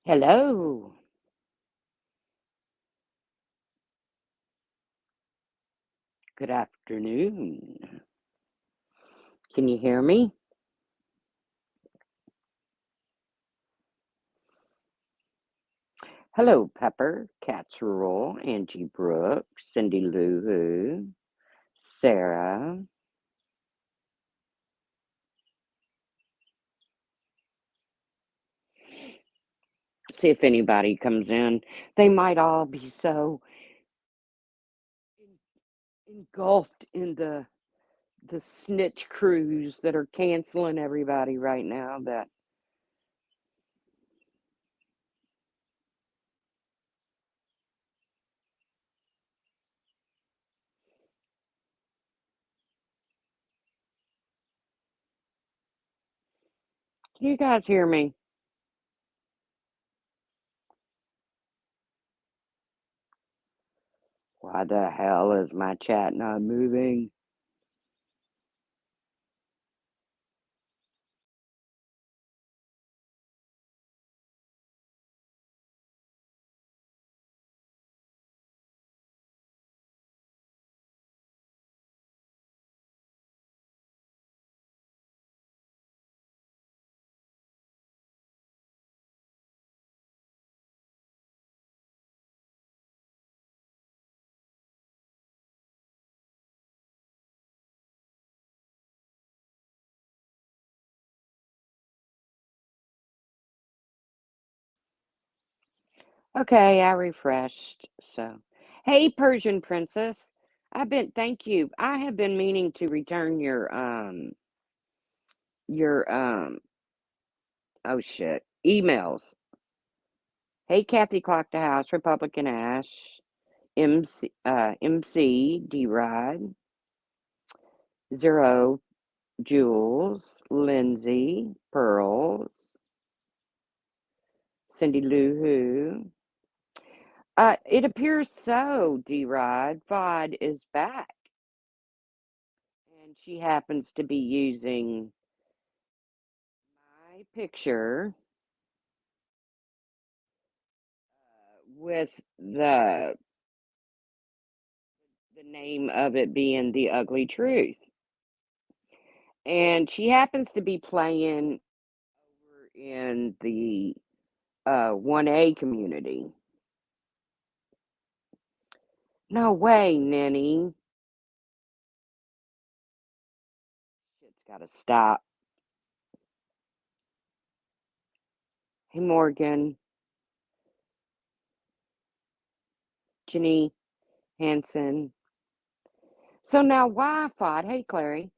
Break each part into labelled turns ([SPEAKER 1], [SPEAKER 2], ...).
[SPEAKER 1] Hello. Good afternoon. Can you hear me? Hello, Pepper, Cat's Angie Brooks, Cindy Lou Who, Sarah. See if anybody comes in. They might all be so engulfed in the snitch crews that are canceling everybody right now that can you guys hear me? Why the hell is my chat not moving? Okay, I refreshed. So, hey, Persian Princess. Thank you. I have been meaning to return your oh shit, emails. Hey, Kathy Clock the House, Republican Ash, MC, D Rod, Zero, Jules, Lindsay, Pearls, Cindy Lou Who. It appears so, D Rod. FOD is back. And she happens to be using my picture with the name of it being The Ugly Truth. And she happens to be playing over in the 1A community. No way, Ninny. Shit's gotta stop. Hey, Morgan, Jenny Hansen. So now why FOD? Hey, Clary.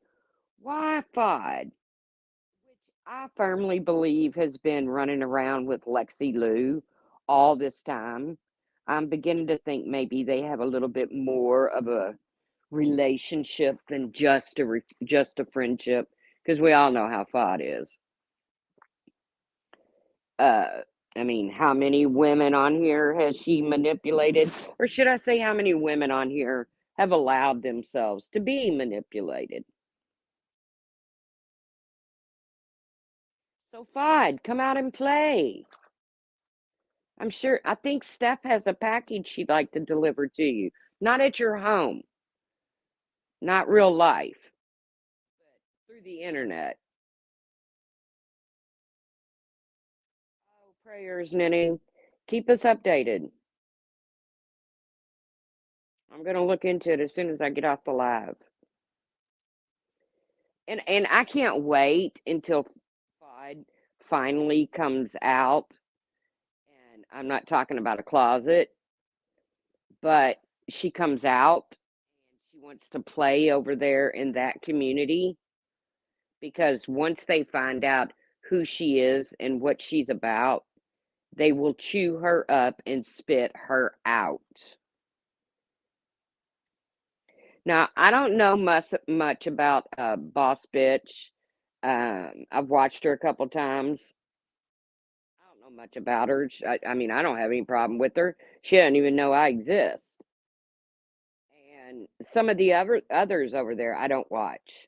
[SPEAKER 1] Why FOD? Which I firmly believe has been running around with Lexi Lou all this time. I'm beginning to think maybe they have a little bit more of a relationship than just a friendship, because we all know how FOD is. Uh, I mean, how many women on here has she manipulated, or should I say, how many women on here have allowed themselves to be manipulated? So FOD, come out and play. I think Steph has a package she'd like to deliver to you. Not at your home, not real life, through the internet. Oh, prayers, Ninny. Keep us updated. I'm going to look into it as soon as I get off the live. And I can't wait until FOD finally comes out. And I'm not talking about a closet, but she comes out and she wants to play over there in that community, because once they find out who she is and what she's about, they will chew her up and spit her out. Now, I don't know much about Boss Bitch. I've watched her a couple times. I don't know much about her. I mean, I don't have any problem with her. She doesn't even know I exist. And some of the others over there, I don't watch.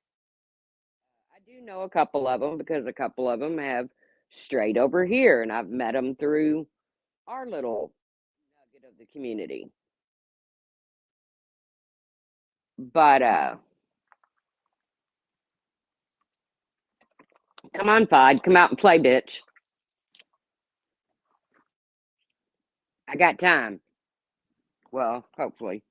[SPEAKER 1] I do know a couple of them because a couple of them have straight over here, and I've met them through our little nugget of the community. But come on, Fod, come out and play, bitch. I got time. Well, hopefully.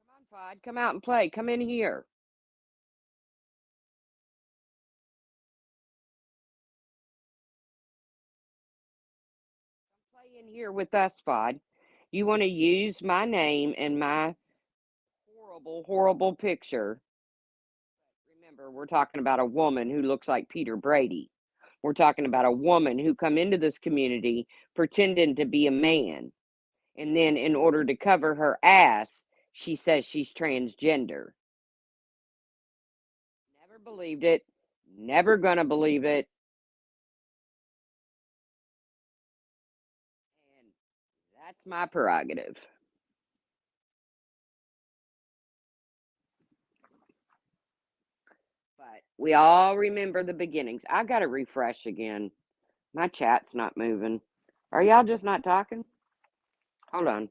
[SPEAKER 1] Come on, Fod, come out and play. Come in here. Play in here with us, Fod. You want to use my name and my horrible, horrible picture. Remember, we're talking about a woman who looks like Peter Brady. We're talking about a woman who come into this community pretending to be a man. And then in order to cover her ass, she says she's transgender. Never believed it. Never gonna believe it. And that's my prerogative. But we all remember the beginnings. I got to refresh again. My chat's not moving. Are y'all just not talking? Hold on.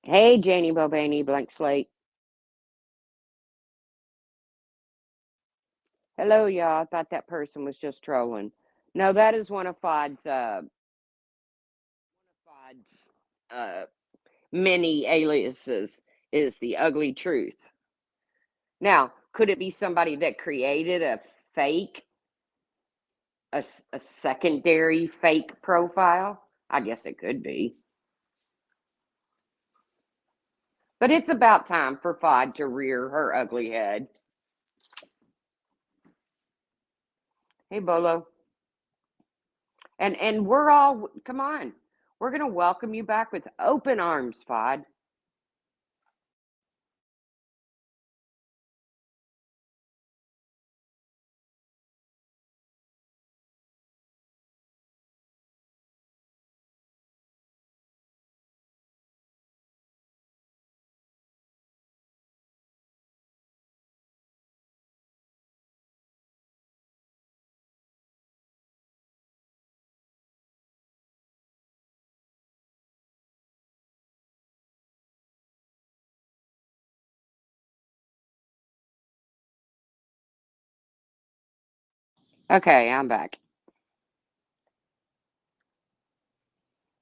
[SPEAKER 1] Hey, Janie Bobaney, blank slate. Hello, y'all. I thought that person was just trolling. No, that is one of Fod's many aliases. Is the ugly truth. Now, could it be somebody that created a fake, a secondary fake profile? I guess it could be. But it's about time for Fod to rear her ugly head. Hey, Bolo. And we're all, come on. We're going to welcome you back with open arms, Fod. Okay, I'm back.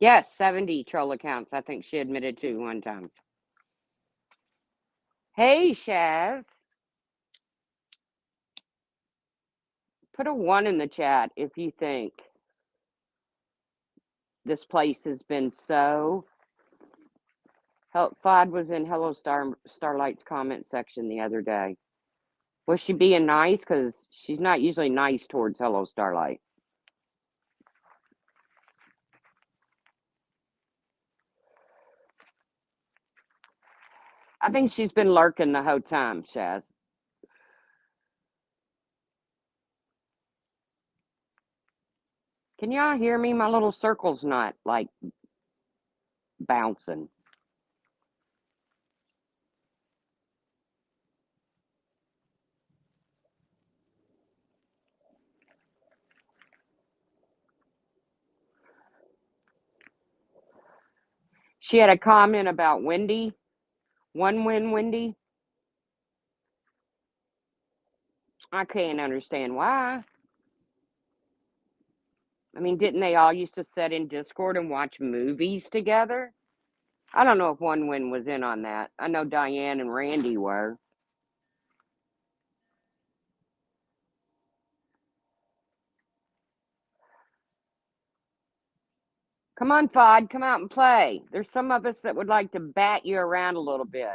[SPEAKER 1] Yes, 70 troll accounts, I think she admitted to one time. Hey, Shaz. Put a 1 in the chat if you think this place has been so. Fod was in Hello Starlight's comment section the other day. Was she being nice? Because she's not usually nice towards Hello Starlight. I think she's been lurking the whole time, Shaz. Can y'all hear me? My little circle's not like bouncing. She had a comment about Wendy. One win, Wendy. I can't understand why. I mean, didn't they all used to sit in Discord and watch movies together? I don't know if One Win was in on that. I know Diane and Randy were. Come on, Fod, come out and play. There's some of us that would like to bat you around a little bit.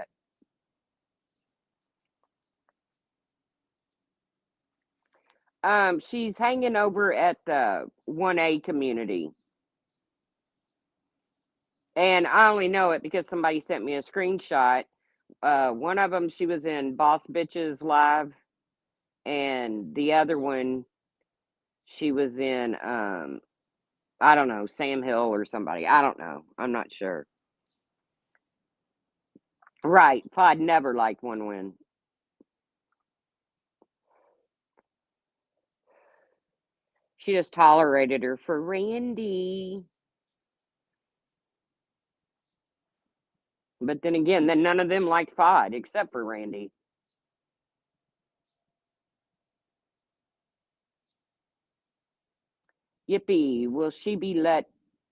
[SPEAKER 1] She's hanging over at the 1A community. And I only know it because somebody sent me a screenshot One of them, she was in Boss Bitches Live, and the other one, she was in, I don't know, Sam Hill or somebody. I don't know. I'm not sure. Right. FOD never liked One Win. She just tolerated her for Randy. But then again, then none of them liked FOD except for Randy. Yippee. Will she be let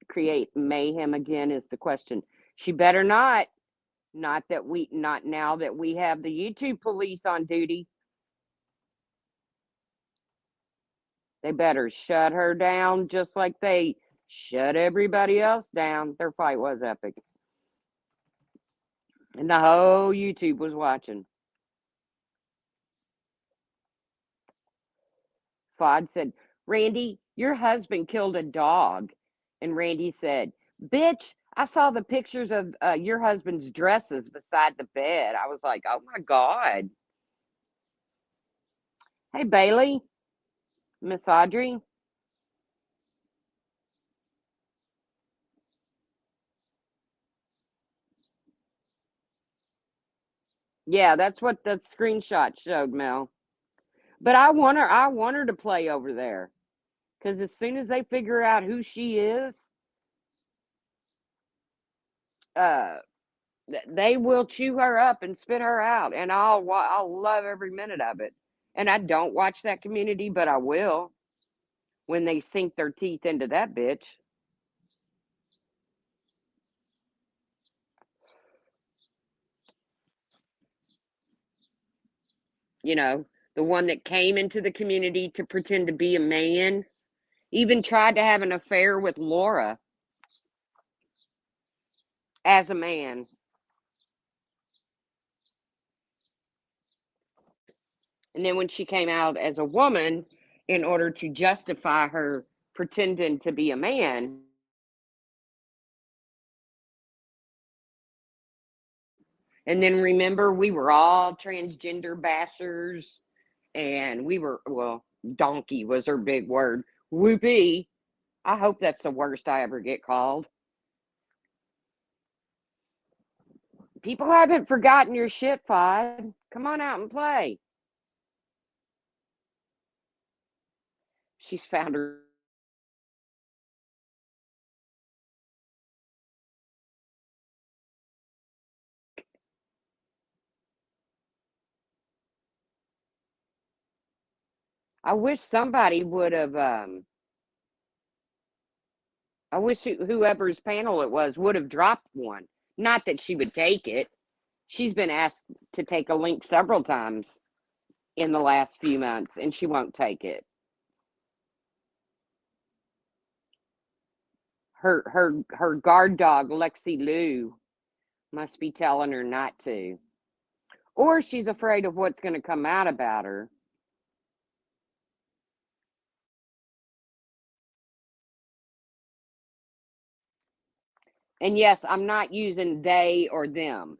[SPEAKER 1] create mayhem again is the question. She better not. Not now that we have the YouTube police on duty. They better shut her down just like they shut everybody else down. Their fight was epic. And the whole YouTube was watching. FOD said, Randy, your husband killed a dog. And Randy said, Bitch, I saw the pictures of your husband's dresses beside the bed. I was like, oh my God. Hey, Bailey, Miss Audrey. Yeah, that's what the screenshot showed, Mel. But I want her to play over there. Because as soon as they figure out who she is, uh, they will chew her up and spit her out, and I'll love every minute of it. And I don't watch that Community, but I will when they sink their teeth into that bitch. You know, the one that came into the Community to pretend to be a man, even tried to have an affair with Laura as a man. And then when she came out as a woman, in order to justify her pretending to be a man, and then remember, we were all transgender bashers, and we were, well, donkey was her big word. Whoopee. I hope that's the worst I ever get called. People haven't forgotten your shit, FOD. Come on out and play. She's found her. I wish somebody would have, I wish whoever's panel it was would have dropped one. Not that she would take it. She's been asked to take a link several times in the last few months, and she won't take it. Her guard dog, Lexi Lou, must be telling her not to. Or she's afraid of what's going to come out about her. And yes, I'm not using they or them.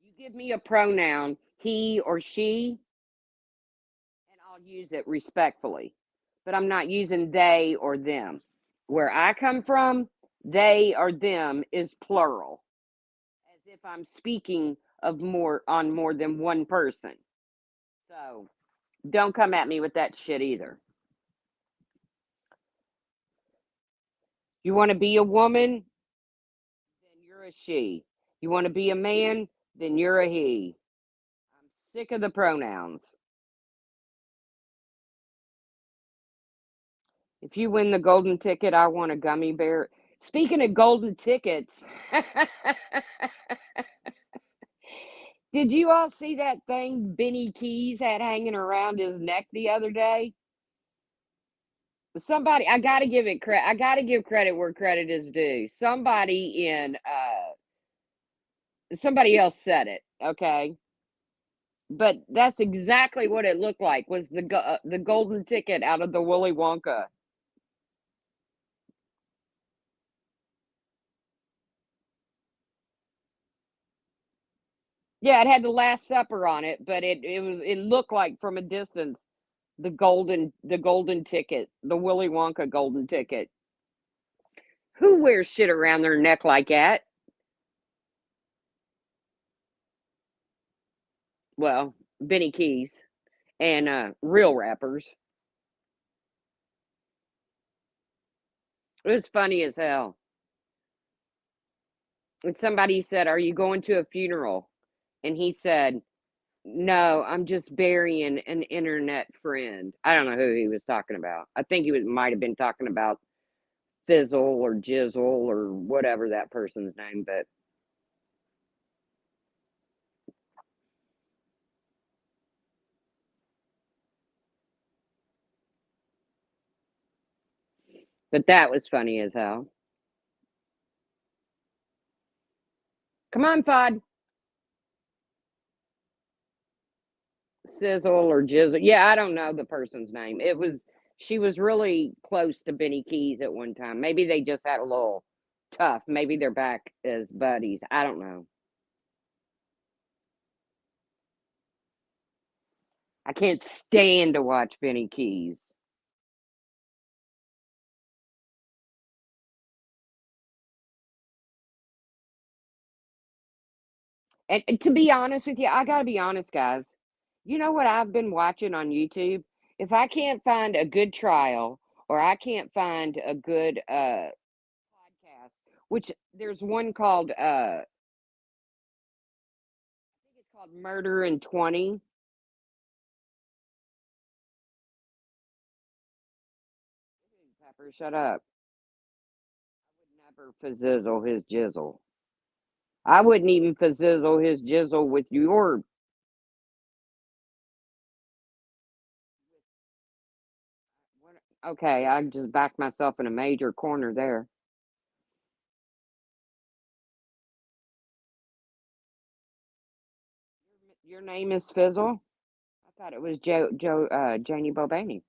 [SPEAKER 1] You give me a pronoun, he or she, and I'll use it respectfully. But I'm not using they or them. Where I come from, they or them is plural, as if I'm speaking of more than one person. So don't come at me with that shit either. You want to be a woman? Then you're a she. You want to be a man? Then you're a he. I'm sick of the pronouns. If you win the golden ticket, I want a gummy bear. Speaking of golden tickets, did you all see that thing Benny Keys had hanging around his neck the other day? Somebody, I gotta give it credit. I gotta give credit where credit is due. Somebody else said it. Okay, but that's exactly what it looked like. Was the golden ticket out of the Willy Wonka? Yeah, it had the Last Supper on it, but it looked like from a distance the golden ticket, the Willy Wonka golden ticket. Who wears shit around their neck like that? Well, Benny Keys and, real rappers. It was funny as hell. And somebody said, "Are you going to a funeral?" And he said, "No, I'm just burying an internet friend." I don't know who he was talking about. I think he was might have been talking about Fizzle or Jizzle or whatever that person's name, but that was funny as hell. Come on, Pod. Sizzle or Jizzle. Yeah, I don't know the person's name. She was really close to Benny Keys at one time. Maybe they just had a little tough. Maybe they're back as buddies. I don't know. I can't stand to watch Benny Keys. And to be honest with you, I gotta be honest, guys. You know what I've been watching on YouTube? If I can't find a good trial or I can't find a good podcast, which there's one called I think it's called Murder in 20. Pepper, shut up. Never fizzizzle his jizzle. I wouldn't even fizzizzle his jizzle with your. Okay, I just backed myself in a major corner there. Your name is Fizzle? I thought it was Janie Bobaney.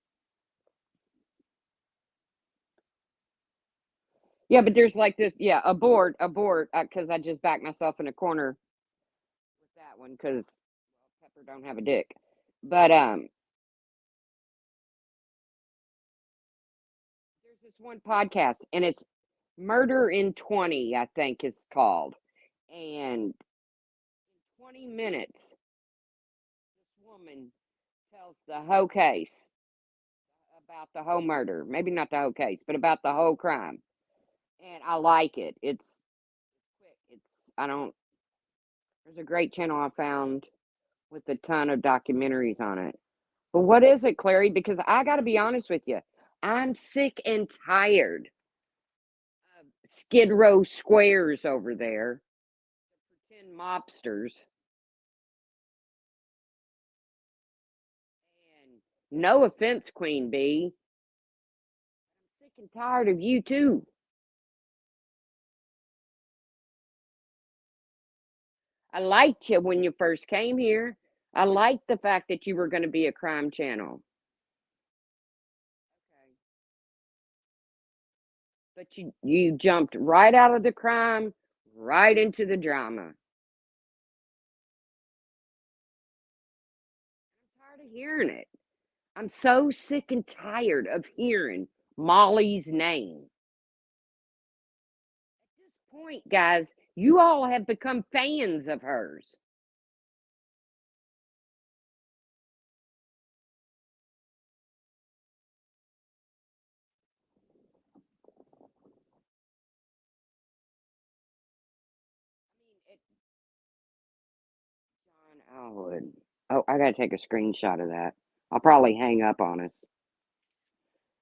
[SPEAKER 1] Yeah, but there's like this. Yeah, abort, because I just backed myself in a corner with that one because Pepper don't have a dick. But there's this one podcast, and it's Murder in 20, I think is called, and 20 minutes, this woman tells the whole case about the whole murder. Maybe not the whole case, but about the whole crime. And I like it. It's quick. I don't, there's a great channel I found with a ton of documentaries on it. But what is it, Clary? Because I got to be honest with you. I'm sick and tired of Skid Row squares over there, pretend mobsters. And no offense, Queen Bee. I'm sick and tired of you too. I liked you when you first came here. I liked the fact that you were going to be a crime channel. Okay. But you jumped right out of the crime, right into the drama. I'm tired of hearing it. I'm so sick and tired of hearing Molly's name. At this point, guys, you all have become fans of hers. I mean, John Elwood. Oh, I gotta take a screenshot of that. I'll probably hang up on us.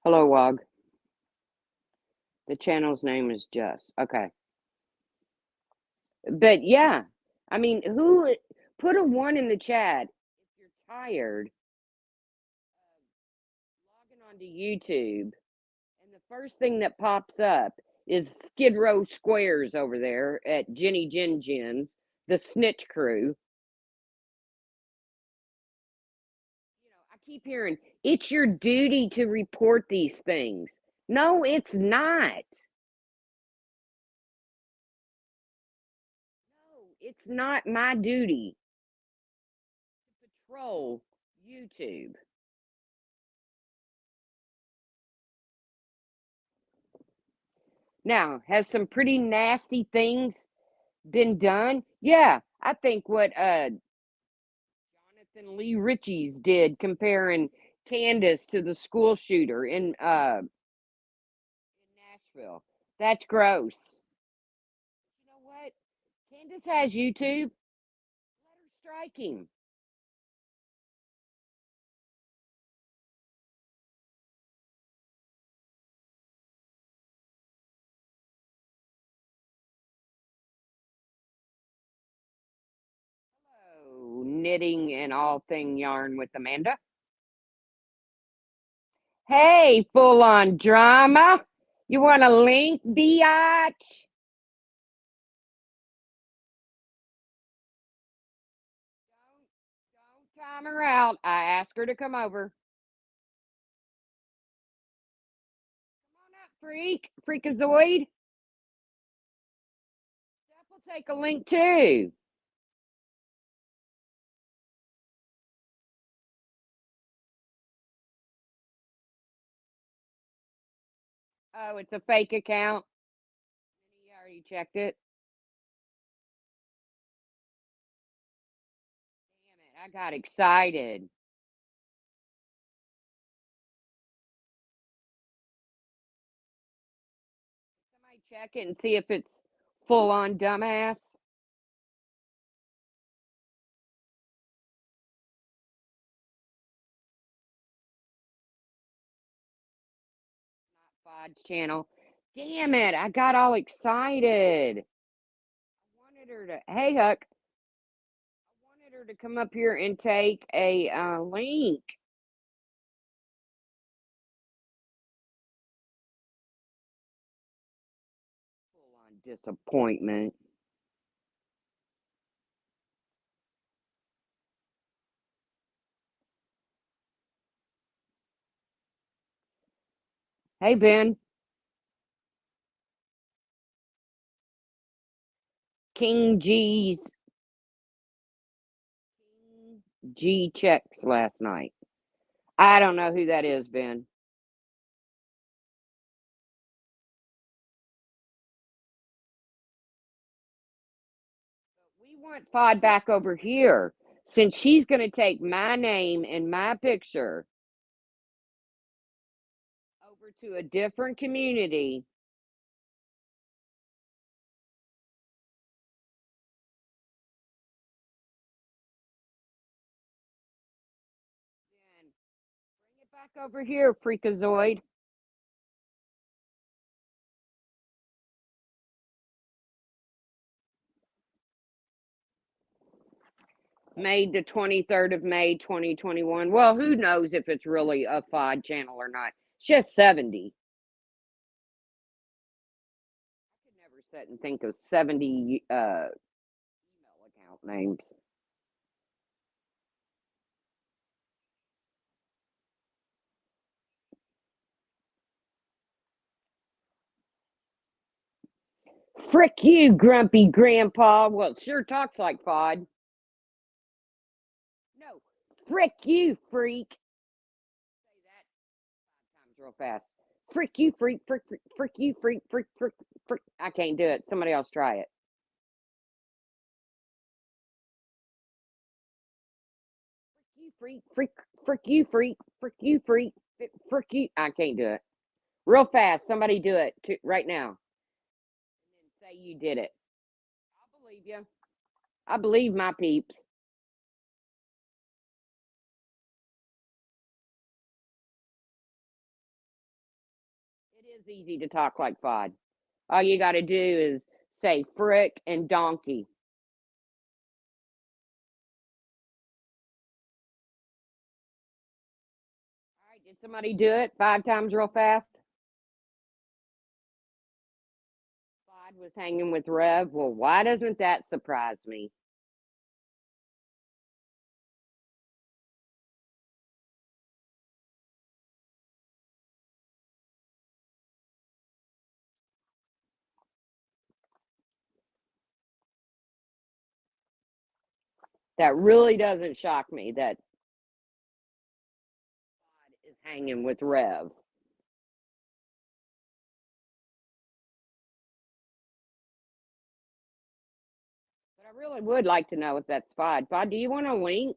[SPEAKER 1] Hello, Wog. The channel's name is Just. Okay. But yeah, I mean, who put a one in the chat if you're tired logging onto YouTube and the first thing that pops up is Skid Row Squares over there at Jenny Gin Gin's, the snitch crew. I keep hearing it's your duty to report these things. No, it's not. No, It's not my duty to patrol YouTube. Now, have some pretty nasty things been done? Yeah, I think what Jonathan Lee Ritchie's did comparing Candace to the school shooter in Nashville. That's gross. You know what? Candace has YouTube. Let her strike him. Oh, knitting and all thing yarn with Amanda. Hey, full on drama. You want a link, biatch? Don't time her out. I asked her to come over. Come on up, freakazoid. Steph will take a link too. Oh, it's a fake account. You already checked it. Damn it! I got excited. Somebody check it and see if it's full on dumbass. Not FOD's channel. Damn it! I got all excited. I wanted her to. Hey, Huck. I wanted her to come up here and take a link. Full on disappointment. Hey, Ben. King G's King G checks last night. I don't know who that is, Ben. We want FOD back over here. Since she's going to take my name and my picture over to a different community, then bring it back over here, freakazoid. Made the 23rd of May, 2021. Well, who knows if it's really a FOD channel or not. It's just 70. I could never sit and think of 70 email account names. Frick you, grumpy grandpa. Well, it sure talks like FOD. No, frick you, freak. Say that 5 times real fast. Frick you, freak, frick, frick, frick you, freak, frick, frick, frick. I can't do it. Somebody else try it. Frick you, freak, frick, frick you, freak, frick you, freak, frick you. I can't do it. Real fast. Somebody do it right now. And then say you did it. I believe you. I believe my peeps. It is easy to talk like FOD. All you got to do is say frick and donkey. All right, did somebody do it 5 times real fast? FOD was hanging with Rev. Well, why doesn't that surprise me? That really doesn't shock me that God is hanging with Rev. But I really would like to know if that's FOD. FOD, do you want a link?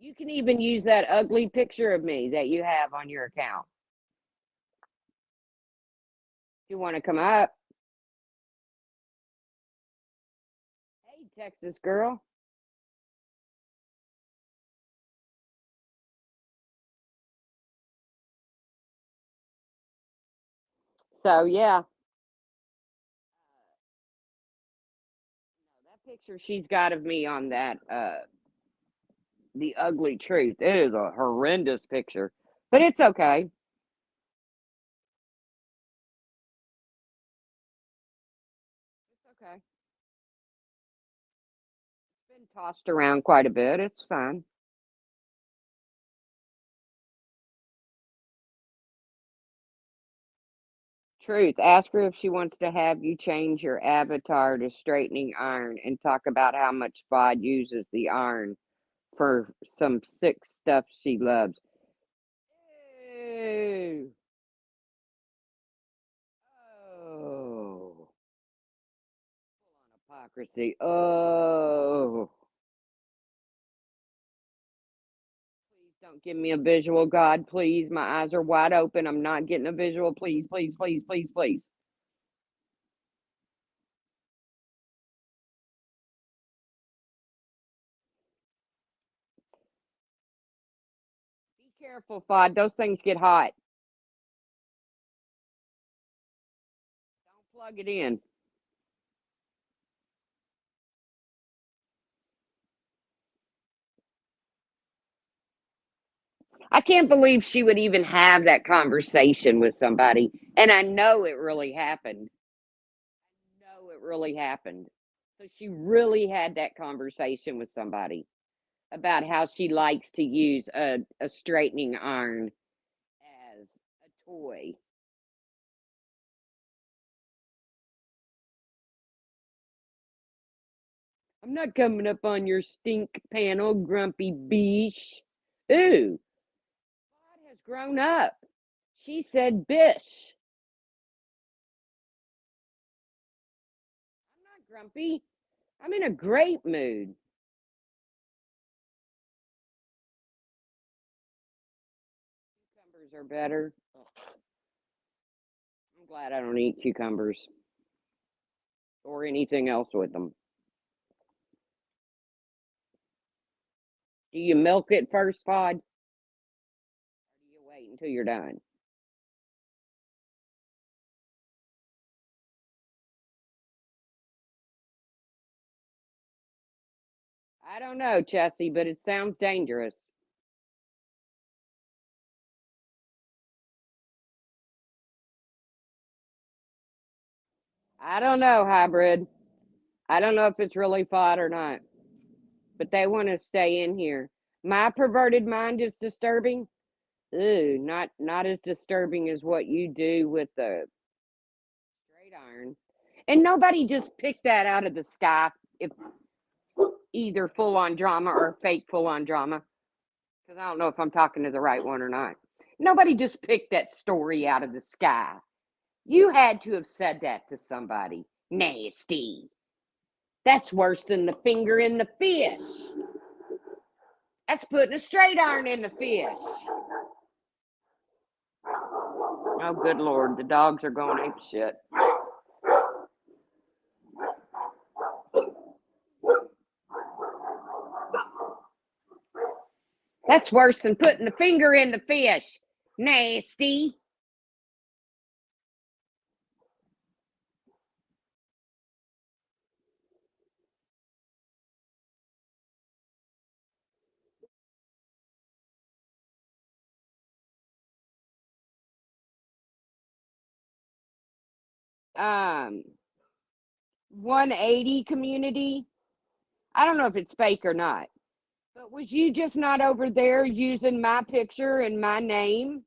[SPEAKER 1] You can even use that ugly picture of me that you have on your account. If you want to come up. Hey, Texas girl. So, yeah, that picture she's got of me on that, the ugly truth. It is a horrendous picture, but it's okay. It's okay. It's been tossed around quite a bit. It's fine. Truth. Ask her if she wants to have you change your avatar to straightening iron and talk about how much FOD uses the iron for some sick stuff she loves. Ew. Oh. Hypocrisy. Oh. Please don't give me a visual, God. Please. My eyes are wide open. I'm not getting a visual. Please, please, please, please, please. Be careful, FOD. Those things get hot. Don't plug it in. I can't believe she would even have that conversation with somebody. And I know it really happened. I know it really happened. So she really had that conversation with somebody about how she likes to use a straightening iron as a toy. I'm not coming up on your stink panel, grumpy beesh. Ooh, God has grown up. She said bish. I'm not grumpy. I'm in a great mood. Cucumbers are better. I'm glad I don't eat cucumbers or anything else with them. Do you milk it first, Pod? Or do you wait until you're done? I don't know, Chessie, but it sounds dangerous. I don't know, hybrid. I don't know if it's really fought or not, but they want to stay in here. My perverted mind is disturbing. Ooh, not as disturbing as what you do with the straight iron. And nobody just picked that out of the sky. If either full on drama or fake full on drama, because I don't know if I'm talking to the right one or not. Nobody just picked that story out of the sky. You had to have said that to somebody. Nasty. That's worse than the finger in the fish. That's putting a straight iron in the fish. Oh, good Lord. The dogs are going ape shit. That's worse than putting the finger in the fish. Nasty. Um, 180 community. I don't know if it's fake or not. But was you just not over there using my picture and my name?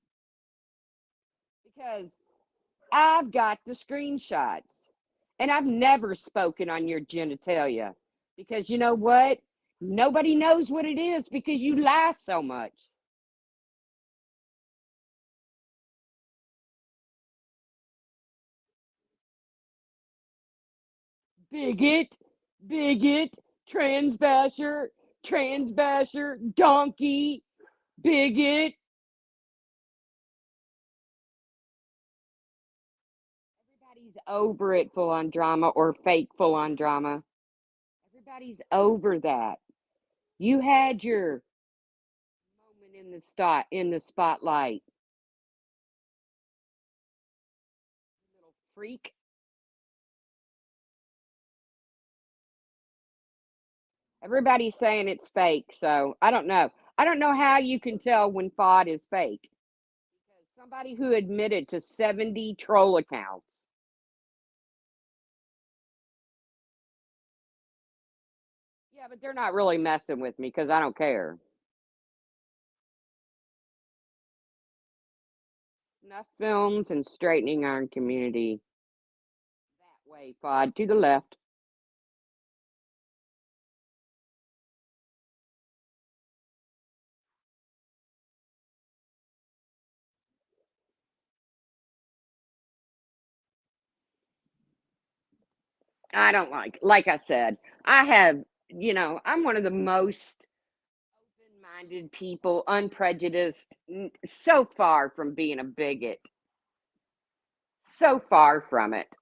[SPEAKER 1] Because I've got the screenshots and I've never spoken on your genitalia. Because you know what? Nobody knows what it is because you lie so much. Bigot, bigot, transbasher, donkey, bigot. Everybody's over it, full on drama or fake full on drama. Everybody's over that. You had your moment in the spotlight, little freak. Everybody's saying it's fake, so I don't know. I don't know how you can tell when FOD is fake. Somebody who admitted to 70 troll accounts. Yeah, but they're not really messing with me because I don't care. Snuff films and straightening iron community. That way, FOD, to the left. I don't like I said, I have, I'm one of the most open-minded people, unprejudiced, so far from being a bigot. So far from it.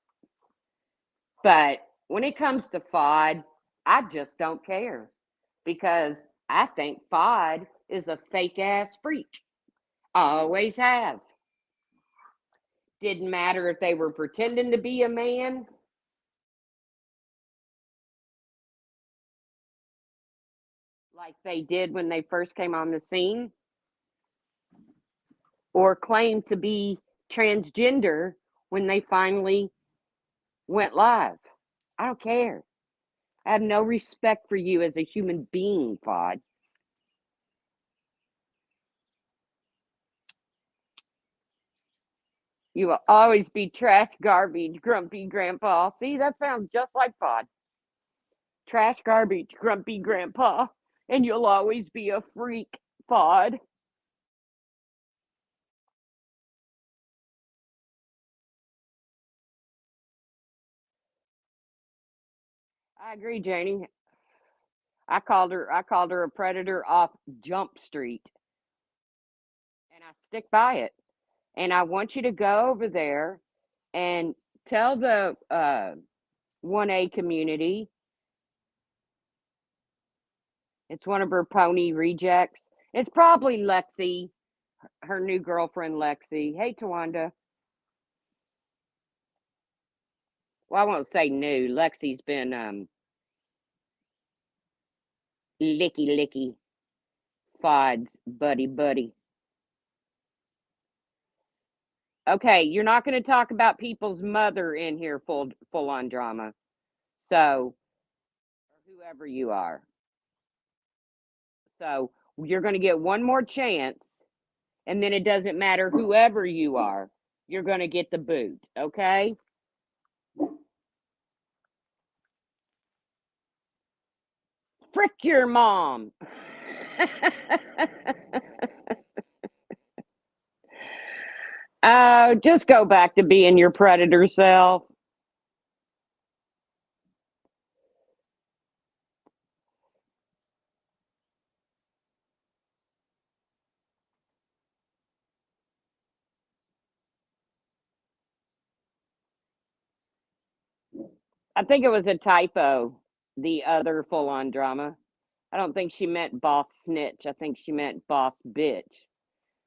[SPEAKER 1] But when it comes to FOD, I just don't care because I think FOD is a fake ass freak. Always have. Didn't matter if they were pretending to be a man, like they did when they first came on the scene, or claimed to be transgender when they finally went live. I don't care. I have no respect for you as a human being, FOD. You will always be trash, garbage, grumpy grandpa. See, that sounds just like FOD. Trash, garbage, grumpy grandpa. And you'll always be a freak, FOD. I agree, Janie. I called her a predator off Jump Street. And I stick by it. And I want you to go over there and tell the 1A community. It's one of her pony rejects. It's probably Lexi, her new girlfriend, Lexi. Hey, Tawanda. Well, I won't say new. Lexi's been licky licky FOD's buddy. Okay, you're not going to talk about people's mother in here full on drama. So, whoever you are. So, you're going to get one more chance and then it doesn't matter whoever you are. You're going to get the boot, okay? Frick your mom. Just go back to being your predator self. I think it was a typo, the other full on drama. I don't think she meant boss snitch. I think she meant boss bitch.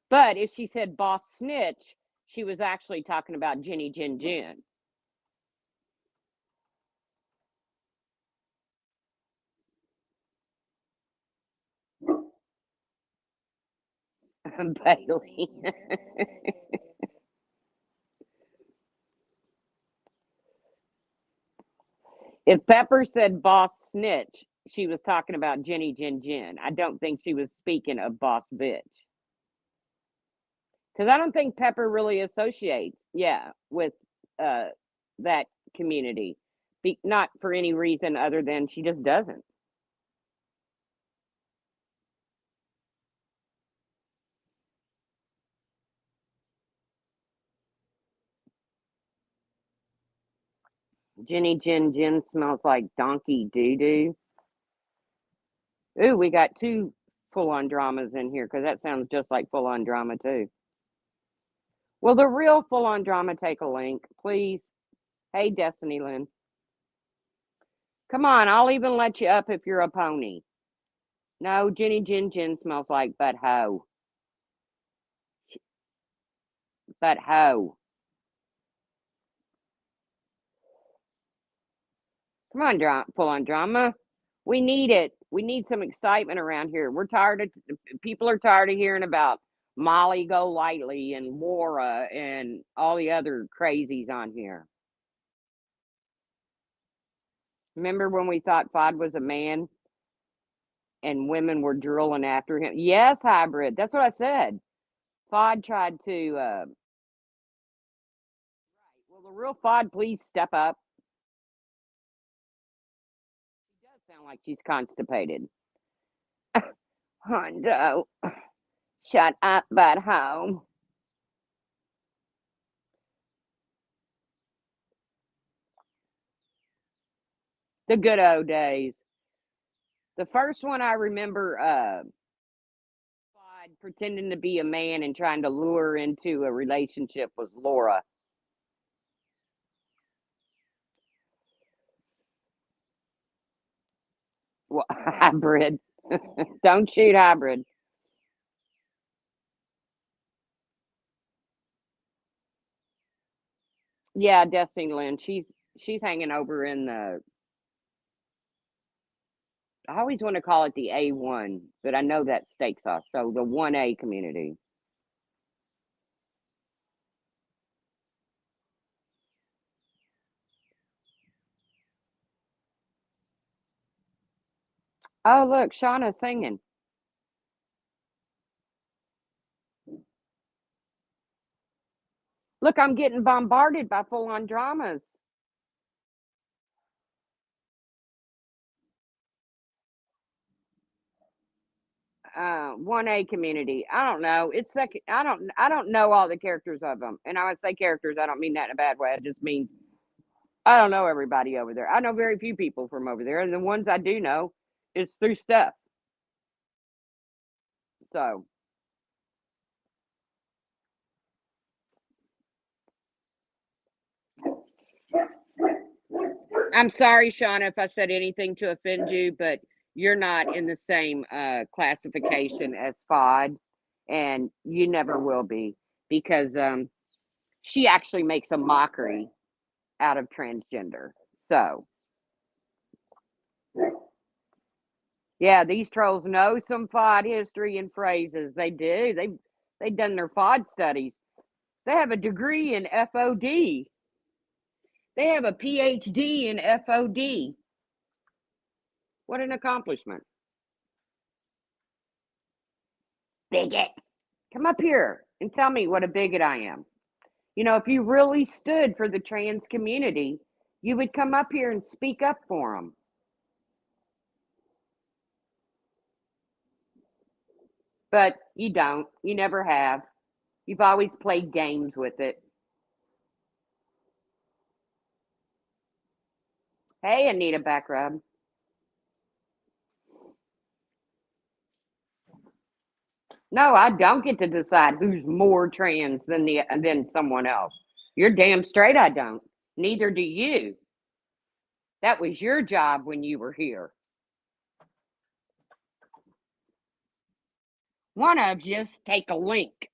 [SPEAKER 1] But if she said boss snitch, she was actually talking about Jenny Jin Jin. Bailey. If Pepper said boss snitch, she was talking about Jenny Jen Jen. I don't think she was speaking of Boss Bitch. Because I don't think Pepper really associates, yeah, with uh, that community. Not for any reason other than she just doesn't. Jenny Jen Jen smells like donkey doo doo. Ooh, we got two full on dramas in here because that sounds just like full on drama too. Will the real full on drama take a link, please? Hey, Destiny Lynn. Come on, I'll even let you up if you're a pony. No, Jenny Jen Jen smells like but ho. But ho. Come on, full on drama. We need it. We need some excitement around here. We're tired of people are tired of hearing about Molly Golightly and Laura and all the other crazies on here. Remember when we thought FOD was a man and women were drooling after him? Yes, hybrid. That's what I said. FOD tried to. Will the real FOD please step up? She does sound like she's constipated. Hondo, shut up, but home. The good old days. The first one I remember pretending to be a man and trying to lure her into a relationship was Laura. Well, hybrid. Don't shoot hybrid. Yeah, Destiny Lynn. She's hanging over in the. I always want to call it the A1, but I know that's steak sauce. So the 1A community. Oh, look, Shauna's singing. Look, I'm getting bombarded by full on dramas. 1A community. I don't know. It's second. I don't know all the characters of them. And I would say characters, I don't mean that in a bad way. I just mean I don't know everybody over there. I know very few people from over there, and the ones I do know is through stuff. So I'm sorry, Shauna, if I said anything to offend you, but you're not in the same classification as FOD, and you never will be because she actually makes a mockery out of transgender. So yeah, these trolls know some FOD history and phrases. They do. They've done their FOD studies. They have a degree in FOD. They have a PhD in FOD. What an accomplishment. Bigot. Come up here and tell me what a bigot I am. You know, if you really stood for the trans community, you would come up here and speak up for them. But you don't. You never have. You've always played games with it. Hey, Anita Backrub. No, I don't get to decide who's more trans than someone else. You're damn straight I don't. Neither do you. That was your job when you were here. One of just take a link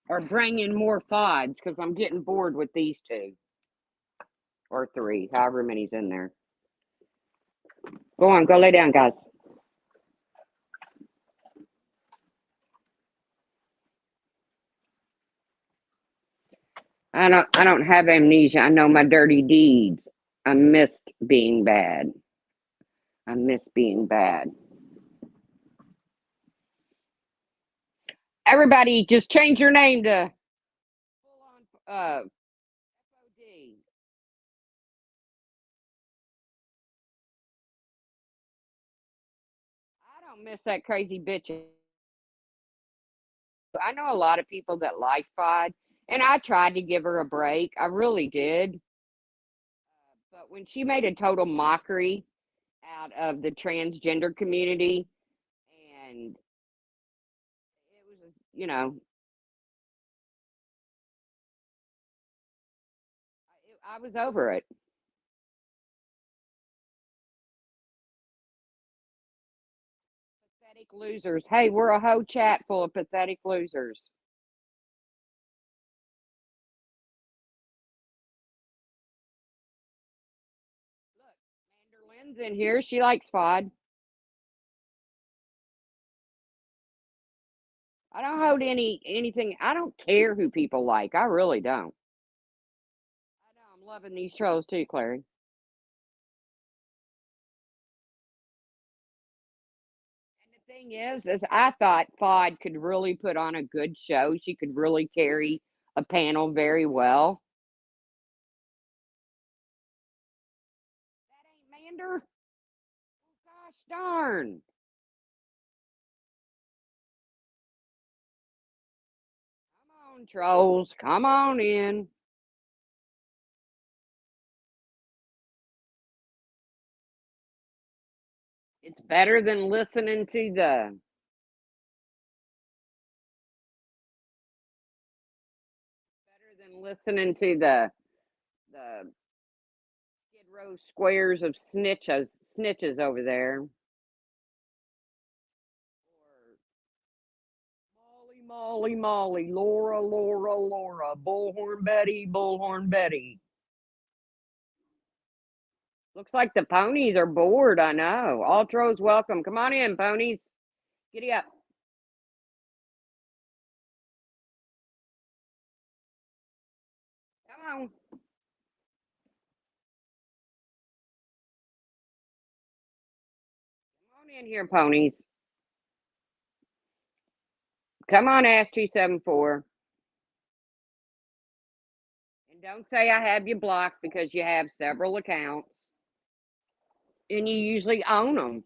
[SPEAKER 1] or bring in more FODs because I'm getting bored with these two or three, however many's in there. Go on, go lay down, guys. I don't have amnesia. I know my dirty deeds. I missed being bad. I miss being bad. Everybody, just change your name to full on FOD. I don't miss that crazy bitch. I know a lot of people that like FOD, and I tried to give her a break. I really did. But when she made a total mockery out of the transgender community, and it was, I was over it. Pathetic losers. Hey, we're a whole chat full of pathetic losers. Look, Manderlynn's in here. She likes FOD. I don't hold anything. I don't care who people like. I really don't. I know I'm loving these trolls too, Clary. And the thing is I thought FOD could really put on a good show. She could really carry a panel very well. That ain't Mander. Oh, gosh darn. Come on, trolls. Come on in. It's better than listening to the better than listening to the Skid Row squares of snitches over there. Or Molly, Laura, Bullhorn Betty. Looks like the ponies are bored, I know. All trolls welcome. Come on in, ponies. Giddy up. Come on. Come on in here, ponies. Come on, Ask 274. And don't say I have you blocked because you have several accounts. And you usually own them.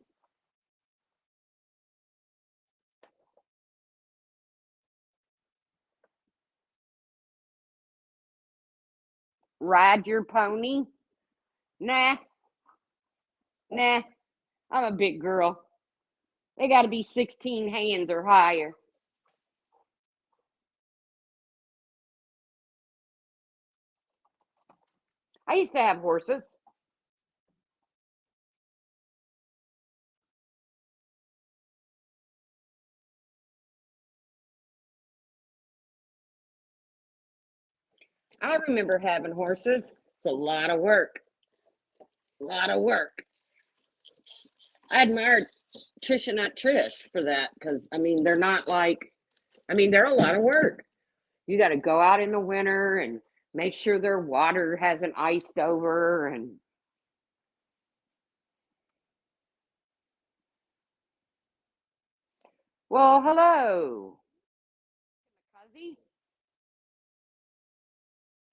[SPEAKER 1] Ride your pony? Nah, nah. I'm a big girl. They got to be 16 hands or higher. I used to have horses. I remember having horses. It's a lot of work. A lot of work. I admired Trish and not Trish for that because, I mean, they're not like, I mean, they're a lot of work. You got to go out in the winter and make sure their water hasn't iced over. And, well, hello, Cuzzy.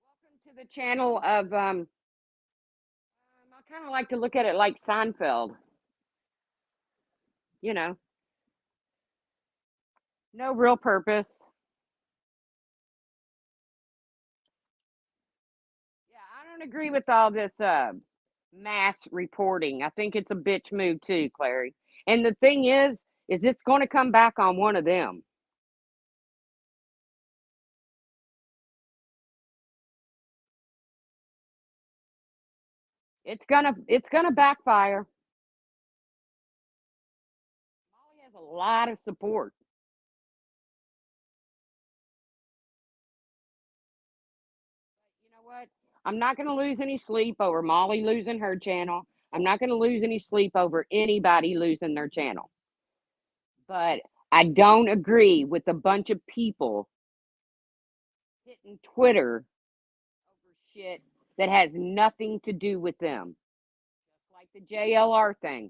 [SPEAKER 1] Welcome to the channel of, I kind of like to look at it like Seinfeld, you know, no real purpose. Yeah, I don't agree with all this mass reporting. I think it's a bitch move too, Clary. And the thing is it's going to come back on one of them. It's gonna backfire. Molly has a lot of support. You know what? I'm not going to lose any sleep over Molly losing her channel. I'm not going to lose any sleep over anybody losing their channel. But I don't agree with a bunch of people hitting Twitter over shit that has nothing to do with them. Just like the JLR thing.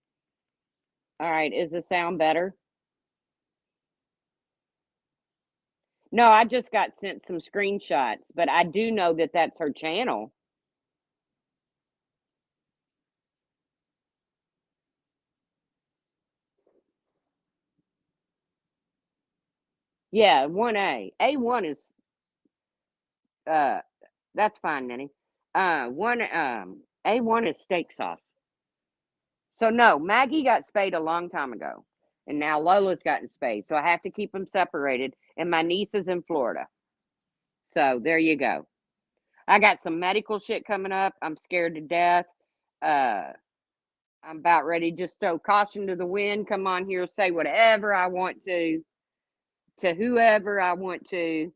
[SPEAKER 1] All right, is the sound better? No, I just got sent some screenshots, but I do know that that's her channel. Yeah, 1A. A1 is uh that's fine, Nenny. One A1 is steak sauce. So no, Maggie got spayed a long time ago. And now Lola's gotten spayed. So I have to keep them separated. And my niece is in Florida. So there you go. I got some medical shit coming up. I'm scared to death. Uh I'm about ready to just throw caution to the wind, come on here, say whatever I want to whoever I want to.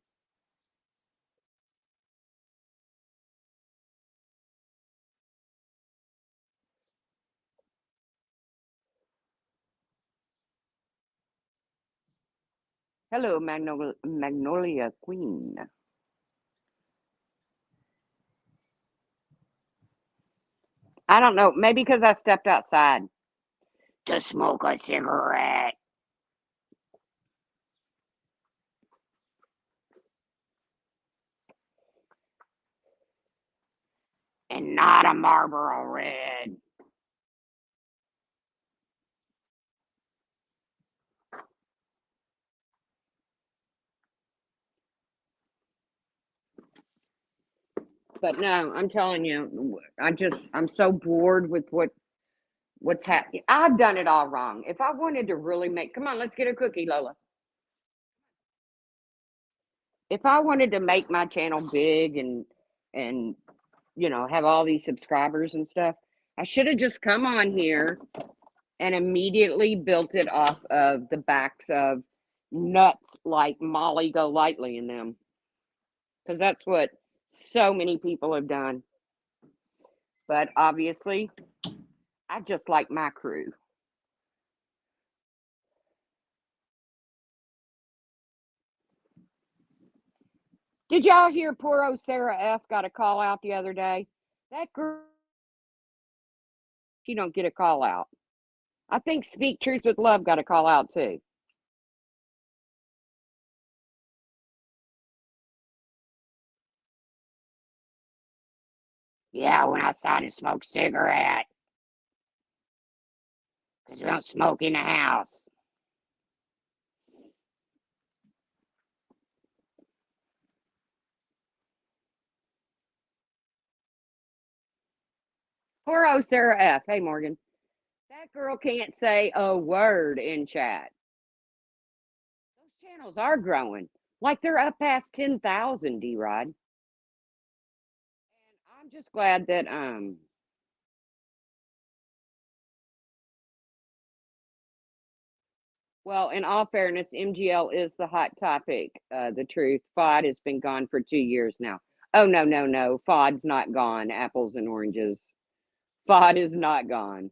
[SPEAKER 1] Hello, Magnolia Queen. I don't know. Maybe because I stepped outside to smoke a cigarette and not a Marlboro Red. But no, I'm telling you, I'm so bored with what's happening. I've done it all wrong. If I wanted to really come on, let's get a cookie, Lola. If I wanted to make my channel big and have all these subscribers and stuff, I should have just come on here and immediately built it off of the backs of nuts like Molly Golightly and them, because that's what so many people have done. But obviously, I just like my crew. Did y'all hear poor old Sarah F got a call out the other day? That girl, she don't get a call out. I think Speak Truth with Love got a call out too. Yeah, I went outside and smoked cigarette because we don't smoke in the house. Poor old Sarah F. Hey, Morgan. That girl can't say a word in chat. Those channels are growing. Like they're up past 10,000, D-Rod. And I'm just glad that well, in all fairness, MGL is the hot topic. The truth. FOD has been gone for 2 years now. Oh no, no, no. FOD's not gone. Apples and oranges. FOD is not gone.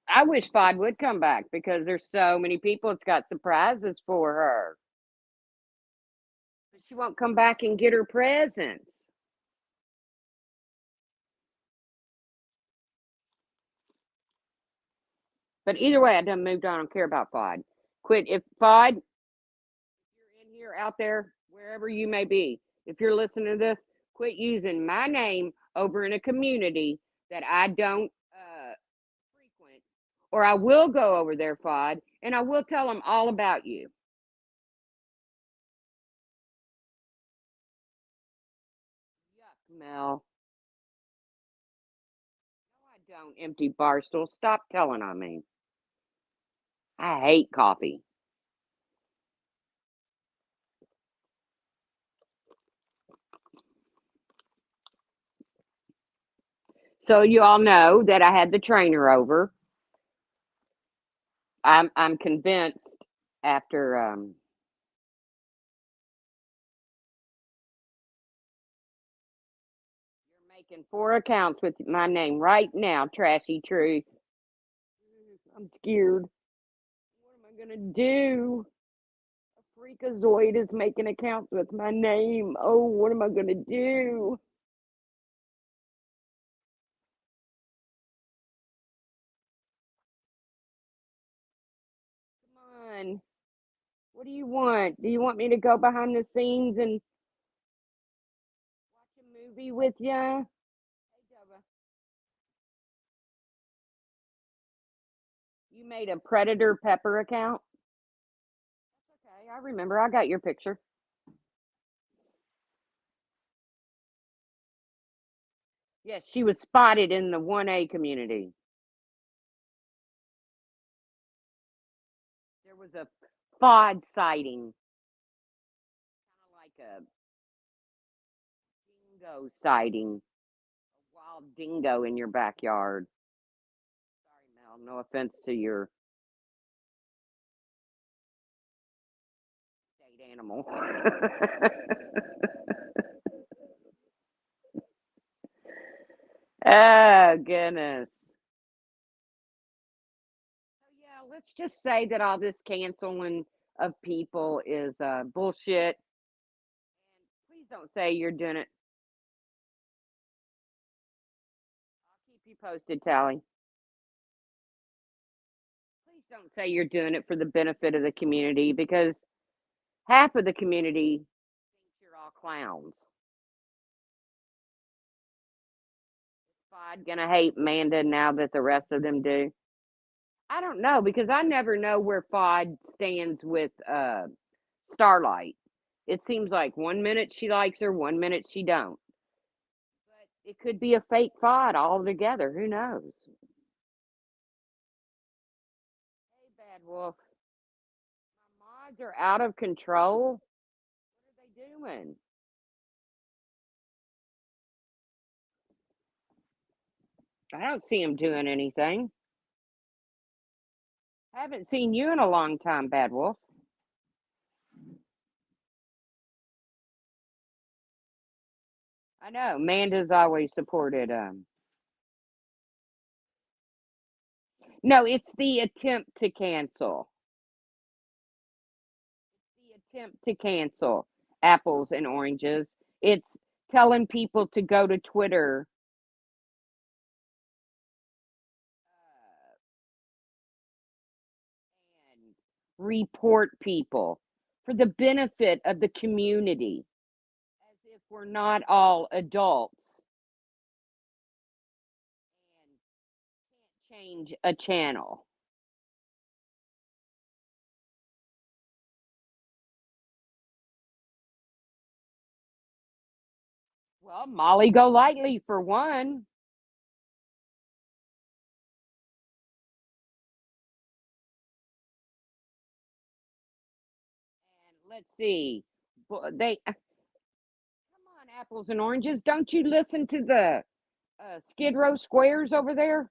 [SPEAKER 1] I wish FOD would come back because there's so many people. It's got surprises for her. But she won't come back and get her presents. But either way, I done moved on. I don't care about FOD. Quit. If FOD, you're in here, out there, wherever you may be, if you're listening to this, quit using my name over in a community that I don't frequent, or I will go over there, FOD, and I will tell them all about you. Yuck, Mel. No, I don't, empty barstool. Stop telling on me. I hate coffee. So you all know that I had the trainer over. I'm convinced after you're making 4 accounts with my name right now, Trashy Truth. I'm scared. What am I gonna do? A Freakazoid is making accounts with my name. Oh, what am I gonna do? Come on. What do you want? Do you want me to go behind the scenes and watch a movie with ya? Hey, Dubba. You made a Predator Pepper account? Okay, I remember. I got your picture. Yes, she was spotted in the 1A community. There was a FOD sighting, kind of like a dingo sighting, a wild dingo in your backyard. Sorry, Mel. No offense to your state animal. Oh, goodness. So, yeah, let's just say that all this canceling of people is bullshit. Please don't say you're doing it. I'll keep you posted, Tally. Please don't say you're doing it for the benefit of the community because half of the community thinks you're all clowns. Is Fod gonna hate Manda now that the rest of them do? I don't know because I never know where Fod stands with Starlight. It seems like one minute she likes her, one minute she don't. But it could be a fake Fod altogether. Who knows? Hey, Bad Wolf. My mods are out of control. What are they doing? I don't see them doing anything. I haven't seen you in a long time, Bad Wolf. I know. Manda's always supported no, it's the attempt to cancel. The attempt to cancel apples and oranges. It's telling people to go to Twitter and report people for the benefit of the community, as if we're not all adults and can't change a channel. Well, Molly Golightly for one. And let's see. They come on, apples and oranges. Don't you listen to the Skid Row Squares over there?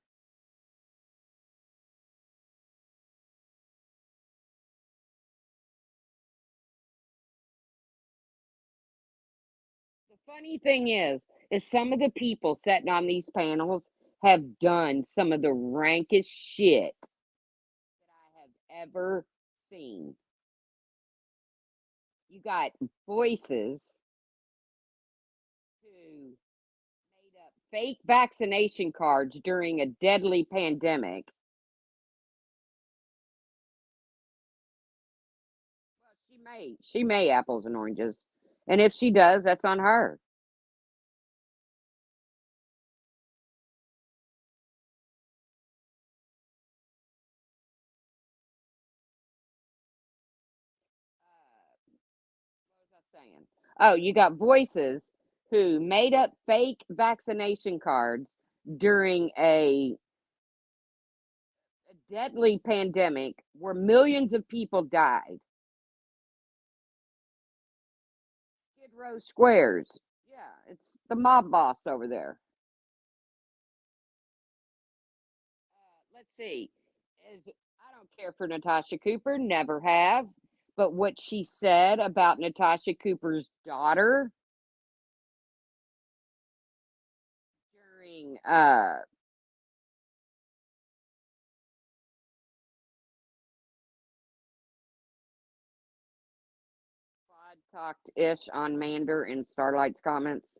[SPEAKER 1] The funny thing is some of the people sitting on these panels have done some of the rankest shit that I have ever seen. You got voices who made up fake vaccination cards during a deadly pandemic. Well, she may apples and oranges, and if she does, that's on her. What was I saying? Oh, you got voices who made up fake vaccination cards during a deadly pandemic where millions of people died. Skid Row Squares. Yeah, it's the mob boss over there. Let's see. Is I don't care for Natasha Cooper, never have. But what she said about Natasha Cooper's daughter during talked ish on Mander in Starlight's comments.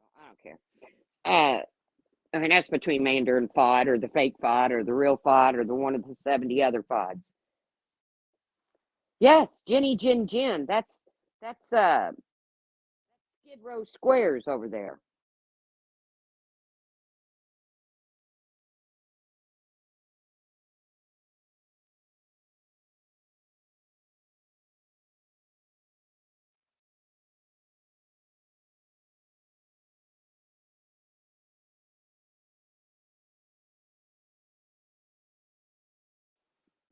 [SPEAKER 1] Well, I don't care. I mean, that's between Mander and FOD, or the fake FOD, or the real FOD, or the one of the 70 other FODs. Yes, Jenny Jin Jin. That's Skid Row Squares over there.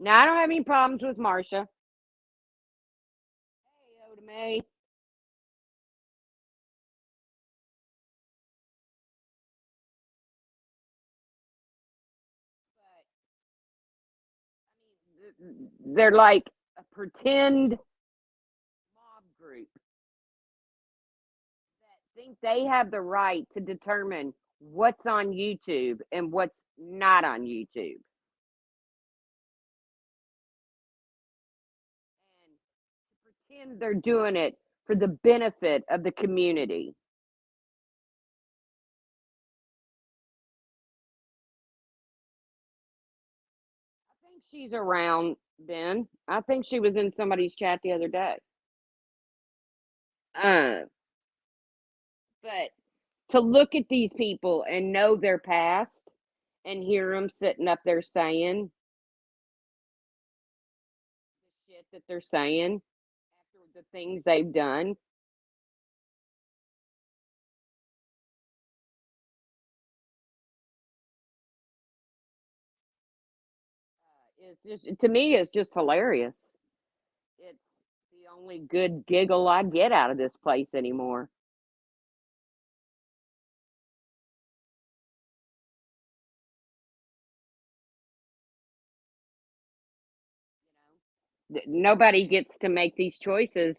[SPEAKER 1] Now I don't have any problems with Marsha. Hey, Oda May. They're like a pretend mob group that think they have the right to determine what's on YouTube and what's not on YouTube. And pretend they're doing it for the benefit of the community. I think she's around, Ben. I think she was in somebody's chat the other day. Uh, but to look at these people and know their past and hear them sitting up there saying the shit that they're saying after the things they've done is just, to me, it's just hilarious. It's the only good giggle I get out of this place anymore. Nobody gets to make these choices,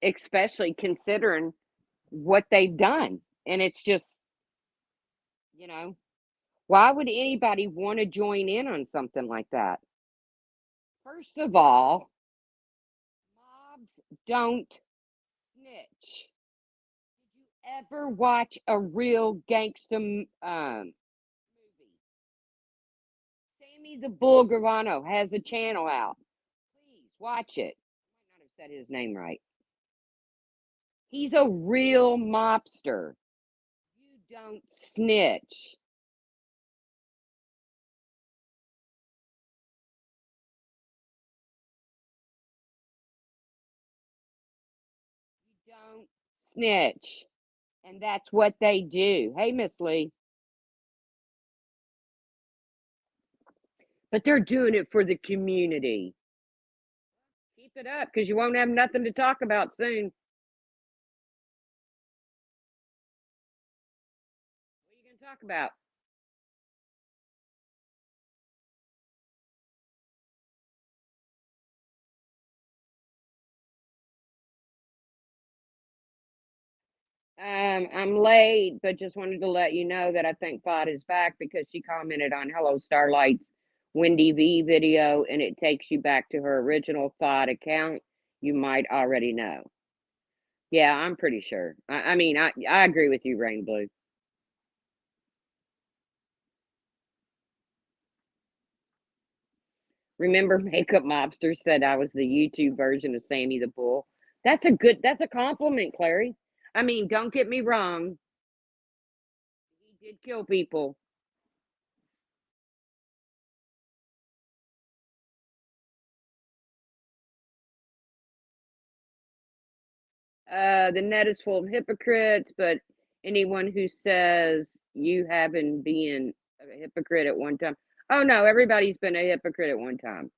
[SPEAKER 1] especially considering what they've done. And it's just, you know, why would anybody want to join in on something like that? First of all, mobs don't snitch. Did you ever watch a real gangster movie? Sammy the Bull Gravano has a channel out. Please watch it. I might not have said his name right. He's a real mobster. You don't snitch. You don't snitch. And that's what they do. Hey, Miss Lee. But they're doing it for the community. Keep it up because you won't have nothing to talk about soon. What are you going to talk about? I'm late, but just wanted to let you know that I think FOD is back because she commented on Hello Starlight's Wendy V video and it takes you back to her original FOD account. You might already know. Yeah, I'm pretty sure. I mean, I agree with you, Rain Blue. Remember, Makeup Mobster said I was the YouTube version of Sammy the Bull. That's a compliment, Clary. I mean, don't get me wrong. He did kill people. The net is full of hypocrites, but anyone who says you haven't been a hypocrite at one time. Oh no, everybody's been a hypocrite at one time.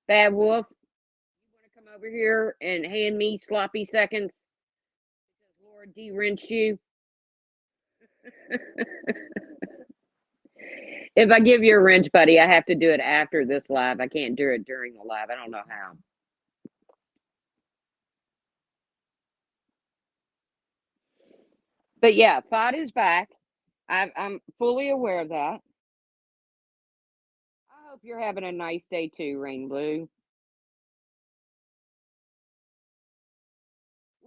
[SPEAKER 1] Bad Wolf, you want to come over here and hand me sloppy seconds because Laura D wrenched you? If I give you a wrench, buddy, I have to do it after this live. I can't do it during the live. I don't know how. But yeah, FOD is back. I'm fully aware of that. I hope you're having a nice day too, Rain Blue.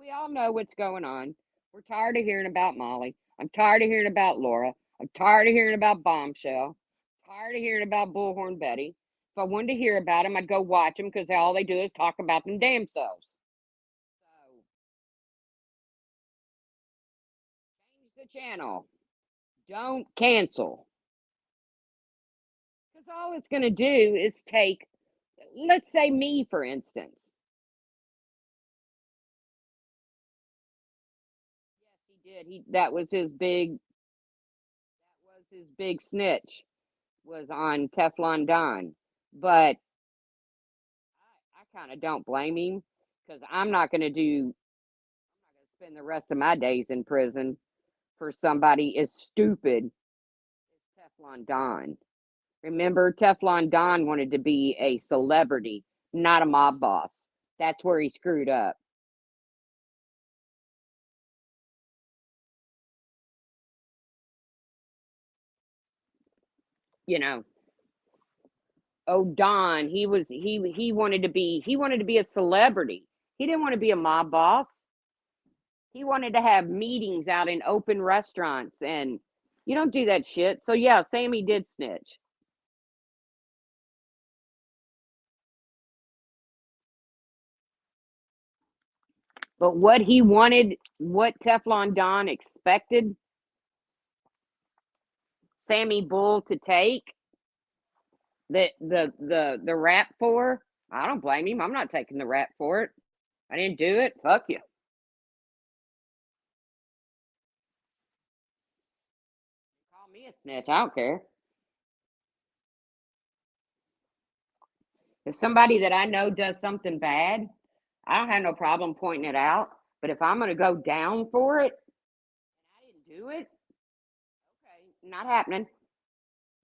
[SPEAKER 1] We all know what's going on. We're tired of hearing about Molly. I'm tired of hearing about Laura. I'm tired of hearing about Bombshell. Tired of hearing about Bullhorn Betty. If I wanted to hear about them, I'd go watch them because all they do is talk about them damn selves. So change the channel. Don't cancel. Because all it's going to do is take, let's say me, for instance. Yes, he did. That was his big snitch was on Teflon Don. But I kind of don't blame him because I'm not going to spend the rest of my days in prison for somebody as stupid as Teflon Don. Remember, Teflon Don wanted to be a celebrity, not a mob boss. That's where he screwed up. You know, oh Don, he wanted to be a celebrity. He didn't want to be a mob boss. He wanted to have meetings out in open restaurants, and you don't do that shit. So yeah, Sammy did snitch. But what he wanted, what Teflon Don expected Sammy Bull to take the rap for, I don't blame him. I'm not taking the rap for it. I didn't do it. Fuck you. Call me a snitch. I don't care. If somebody that I know does something bad, I don't have no problem pointing it out. But if I'm going to go down for it, I didn't do it. Okay, not happening.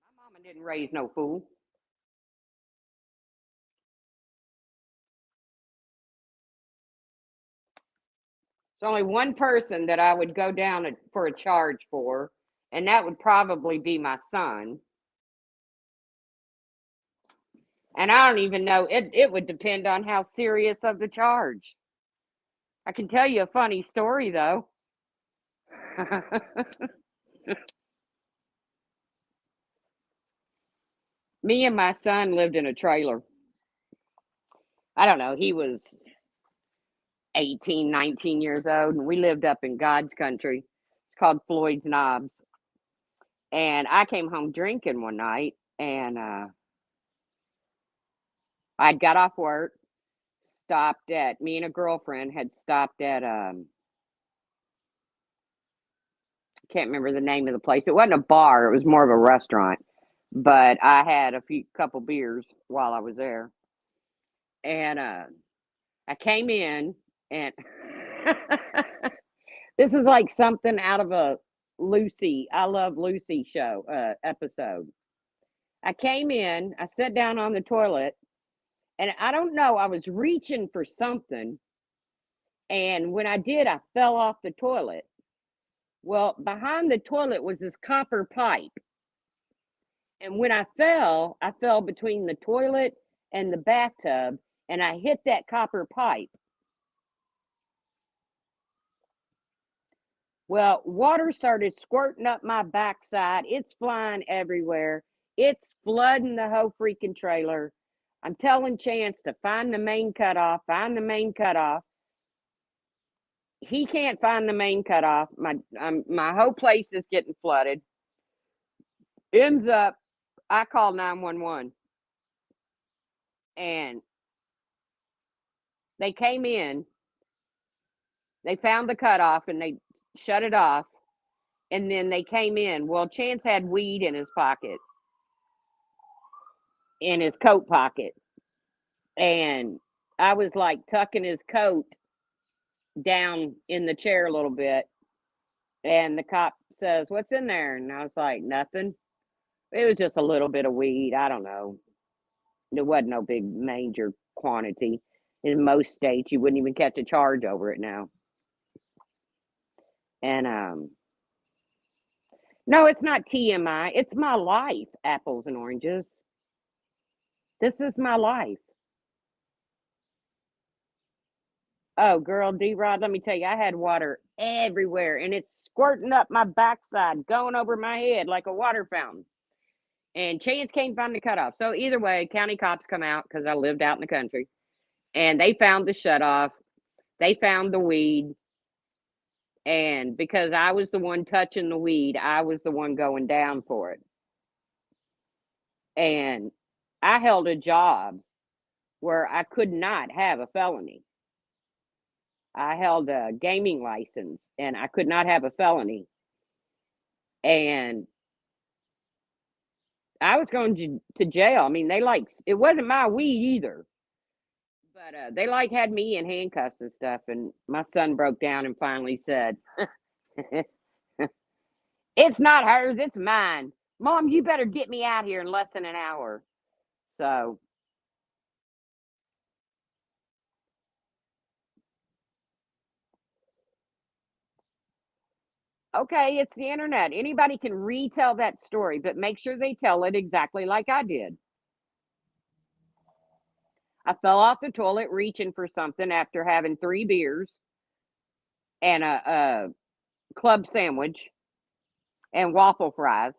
[SPEAKER 1] My mama didn't raise no fool. It's only one person that I would go down for a charge for, and that would probably be my son. And I don't even know, it would depend on how serious of the charge. I can tell you a funny story though. Me and my son lived in a trailer. I don't know, he was 18, 19 years old, and we lived up in God's country. It's called Floyd's Knobs. And I came home drinking one night, and I'd got off work, stopped at me and a girlfriend had stopped at can't remember the name of the place. It wasn't a bar, it was more of a restaurant. But I had a few couple beers while I was there. And I came in and this is like something out of a Lucy, I Love Lucy show episode. I came in, I sat down on the toilet, and I don't know, I was reaching for something, and when I did, I fell off the toilet. Well, behind the toilet was this copper pipe. And when I fell between the toilet and the bathtub, and I hit that copper pipe. Well, water started squirting up my backside. It's flying everywhere. It's flooding the whole freaking trailer. I'm telling Chance to find the main cutoff, find the main cutoff. He can't find the main cutoff. My whole place is getting flooded. Ends up, I call 911, and they came in. They found the cutoff and they shut it off. And then they came in. Well, Chance had weed in his pocket, in his coat pocket. And I was like tucking his coat down in the chair a little bit. And the cop says, "What's in there?" And I was like, "Nothing." It was just a little bit of weed. I don't know. There wasn't no big major quantity. In most states, you wouldn't even catch a charge over it now. And no, it's not TMI. It's my life, apples and oranges. This is my life. Oh, girl, D-Rod, let me tell you, I had water everywhere, and it's squirting up my backside, going over my head like a water fountain. And Chance can't find the cutoff. So either way, county cops come out because I lived out in the country, and they found the shutoff. They found the weed, and because I was the one touching the weed, I was the one going down for it. And I held a job where I could not have a felony. I held a gaming license and I could not have a felony. And I was going to jail. I mean, it wasn't my weed either, but they had me in handcuffs and stuff. And my son broke down and finally said, "It's not hers, it's mine. Mom, you better get me out here in less than an hour." So, okay, it's the internet. Anybody can retell that story, but make sure they tell it exactly like I did. I fell off the toilet reaching for something after having 3 beers and a club sandwich and waffle fries.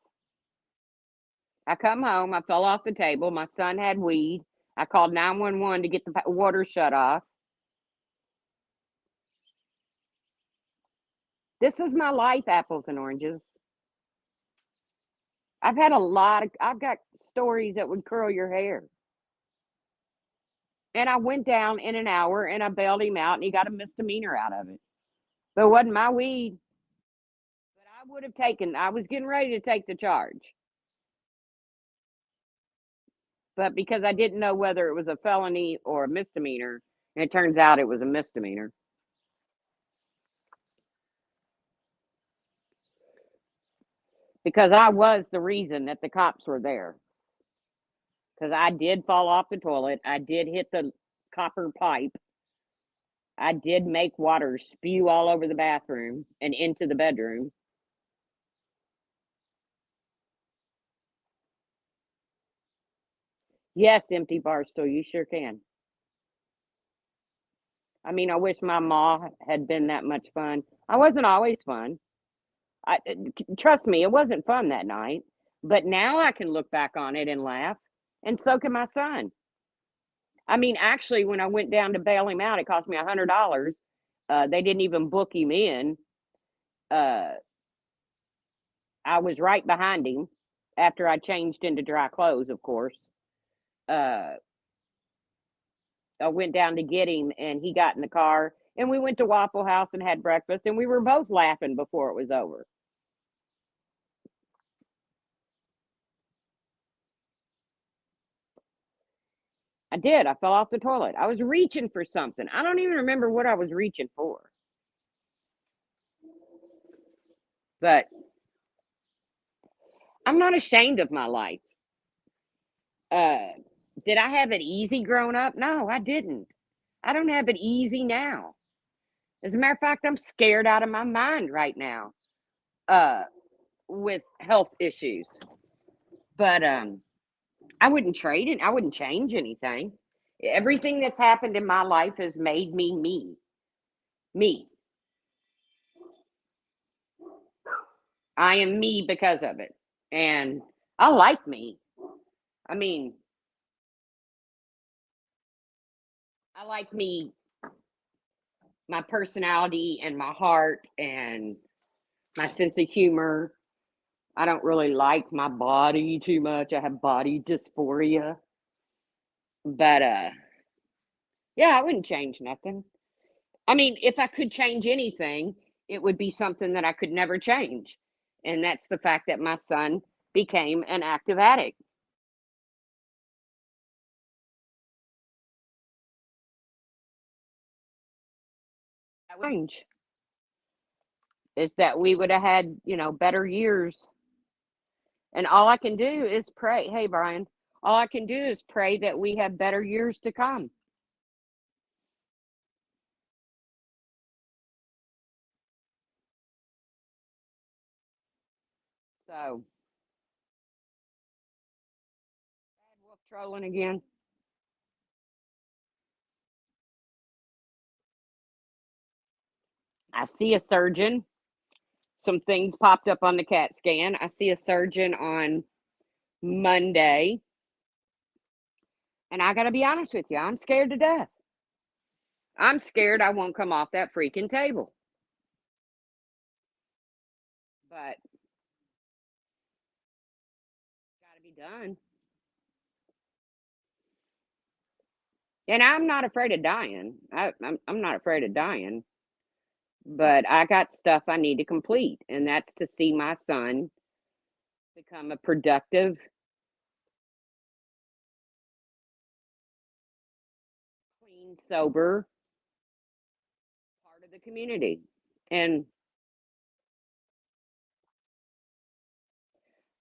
[SPEAKER 1] I come home, I fell off the table, my son had weed. I called 911 to get the water shut off. This is my life, apples and oranges. I've got stories that would curl your hair. And I went down in an hour and I bailed him out and he got a misdemeanor out of it. But it wasn't my weed. But I was getting ready to take the charge. But because I didn't know whether it was a felony or a misdemeanor, and it turns out it was a misdemeanor. Because I was the reason that the cops were there. Because I did fall off the toilet. I did hit the copper pipe. I did make water spew all over the bathroom and into the bedroom. Yes, empty Barstool, you sure can. I mean, I wish my ma had been that much fun. I wasn't always fun. Trust me, it wasn't fun that night. But now I can look back on it and laugh, and so can my son. I mean, actually, when I went down to bail him out, it cost me $100. They didn't even book him in. Uh, I was right behind him after I changed into dry clothes, of course. Uh, I went down to get him, and he got in the car, and we went to Waffle House and had breakfast, and we were both laughing before it was over. I did. I fell off the toilet. I was reaching for something. I don't even remember what I was reaching for. But I'm not ashamed of my life. Uh, did I have it easy growing up? No, I didn't. I don't have it easy now. As a matter of fact, I'm scared out of my mind right now uh, with health issues. But I wouldn't trade it. I wouldn't change anything. Everything that's happened in my life has made me me. Me. I am me because of it. And I like me. I mean, I like me, my personality and my heart and my sense of humor. I don't really like my body too much. I have body dysphoria. But yeah, I wouldn't change nothing. I mean, if I could change anything, it would be something that I could never change. And that's the fact that my son became an active addict. That would change is that we would have had, better years. And all I can do is pray. Hey, Brian, all I can do is pray that we have better years to come. So, wolf trolling again. I see a surgeon. Some things popped up on the CAT scan. I see a surgeon on Monday, and I gotta be honest with you, I'm scared to death. I'm scared I won't come off that freaking table. But gotta be done. And I'm not afraid of dying. I'm not afraid of dying, but I got stuff I need to complete, and that's to see my son become a productive, clean, sober part of the community. And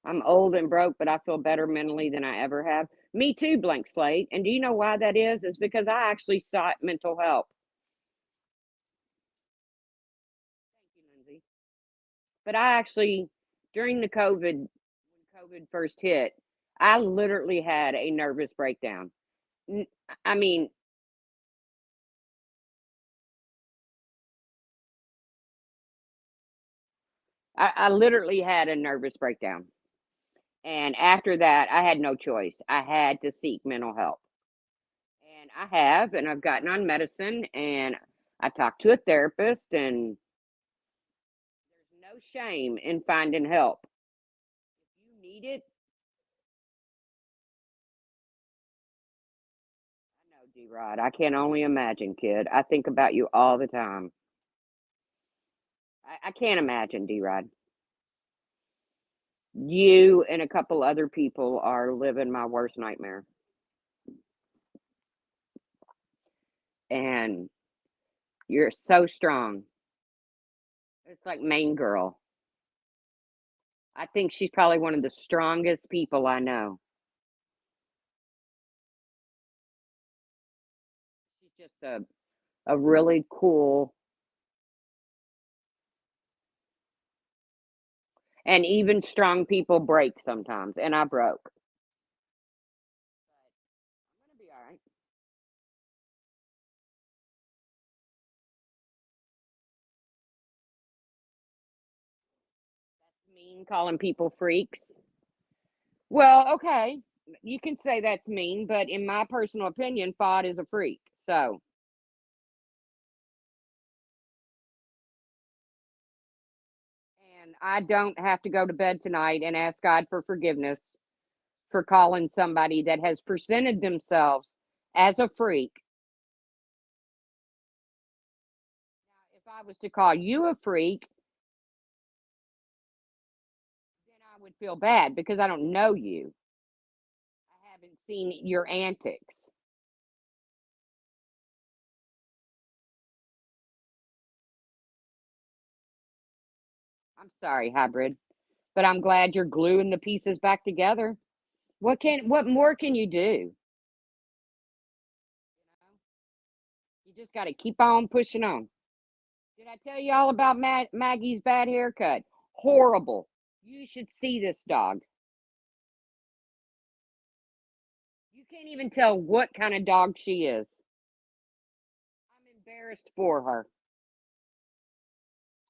[SPEAKER 1] I'm old and broke, but I feel better mentally than I ever have. Me too, blank slate. And do you know why that is? It's because I actually sought mental help. Thank you, Lindsay. But I actually, during the when COVID first hit, I literally had a nervous breakdown. N- I mean, I literally had a nervous breakdown. And after that, I had no choice. I had to seek mental help. And I have, and I've gotten on medicine, and I talked to a therapist, and there's no shame in finding help. If you need it, I know, D Rod. I can only imagine, kid. I think about you all the time. I can't imagine, D Rod. You and a couple other people are living my worst nightmare. And you're so strong. It's like Main Girl. I think she's probably one of the strongest people I know. She's just a really cool, and even strong people break sometimes, and I broke. I'm gonna be all right. Mean calling people freaks. Well, okay, you can say that's mean, but in my personal opinion, FOD is a freak. So, and I don't have to go to bed tonight and ask God for forgiveness for calling somebody that has presented themselves as a freak. Now, if I was to call you a freak, then I would feel bad because I don't know you. I haven't seen your antics. I'm sorry, hybrid, but I'm glad you're gluing the pieces back together. What more can you do? You know? You just got to keep on pushing on. Did I tell you all about Maggie's bad haircut? Horrible. You should see this dog. You can't even tell what kind of dog she is. I'm embarrassed for her.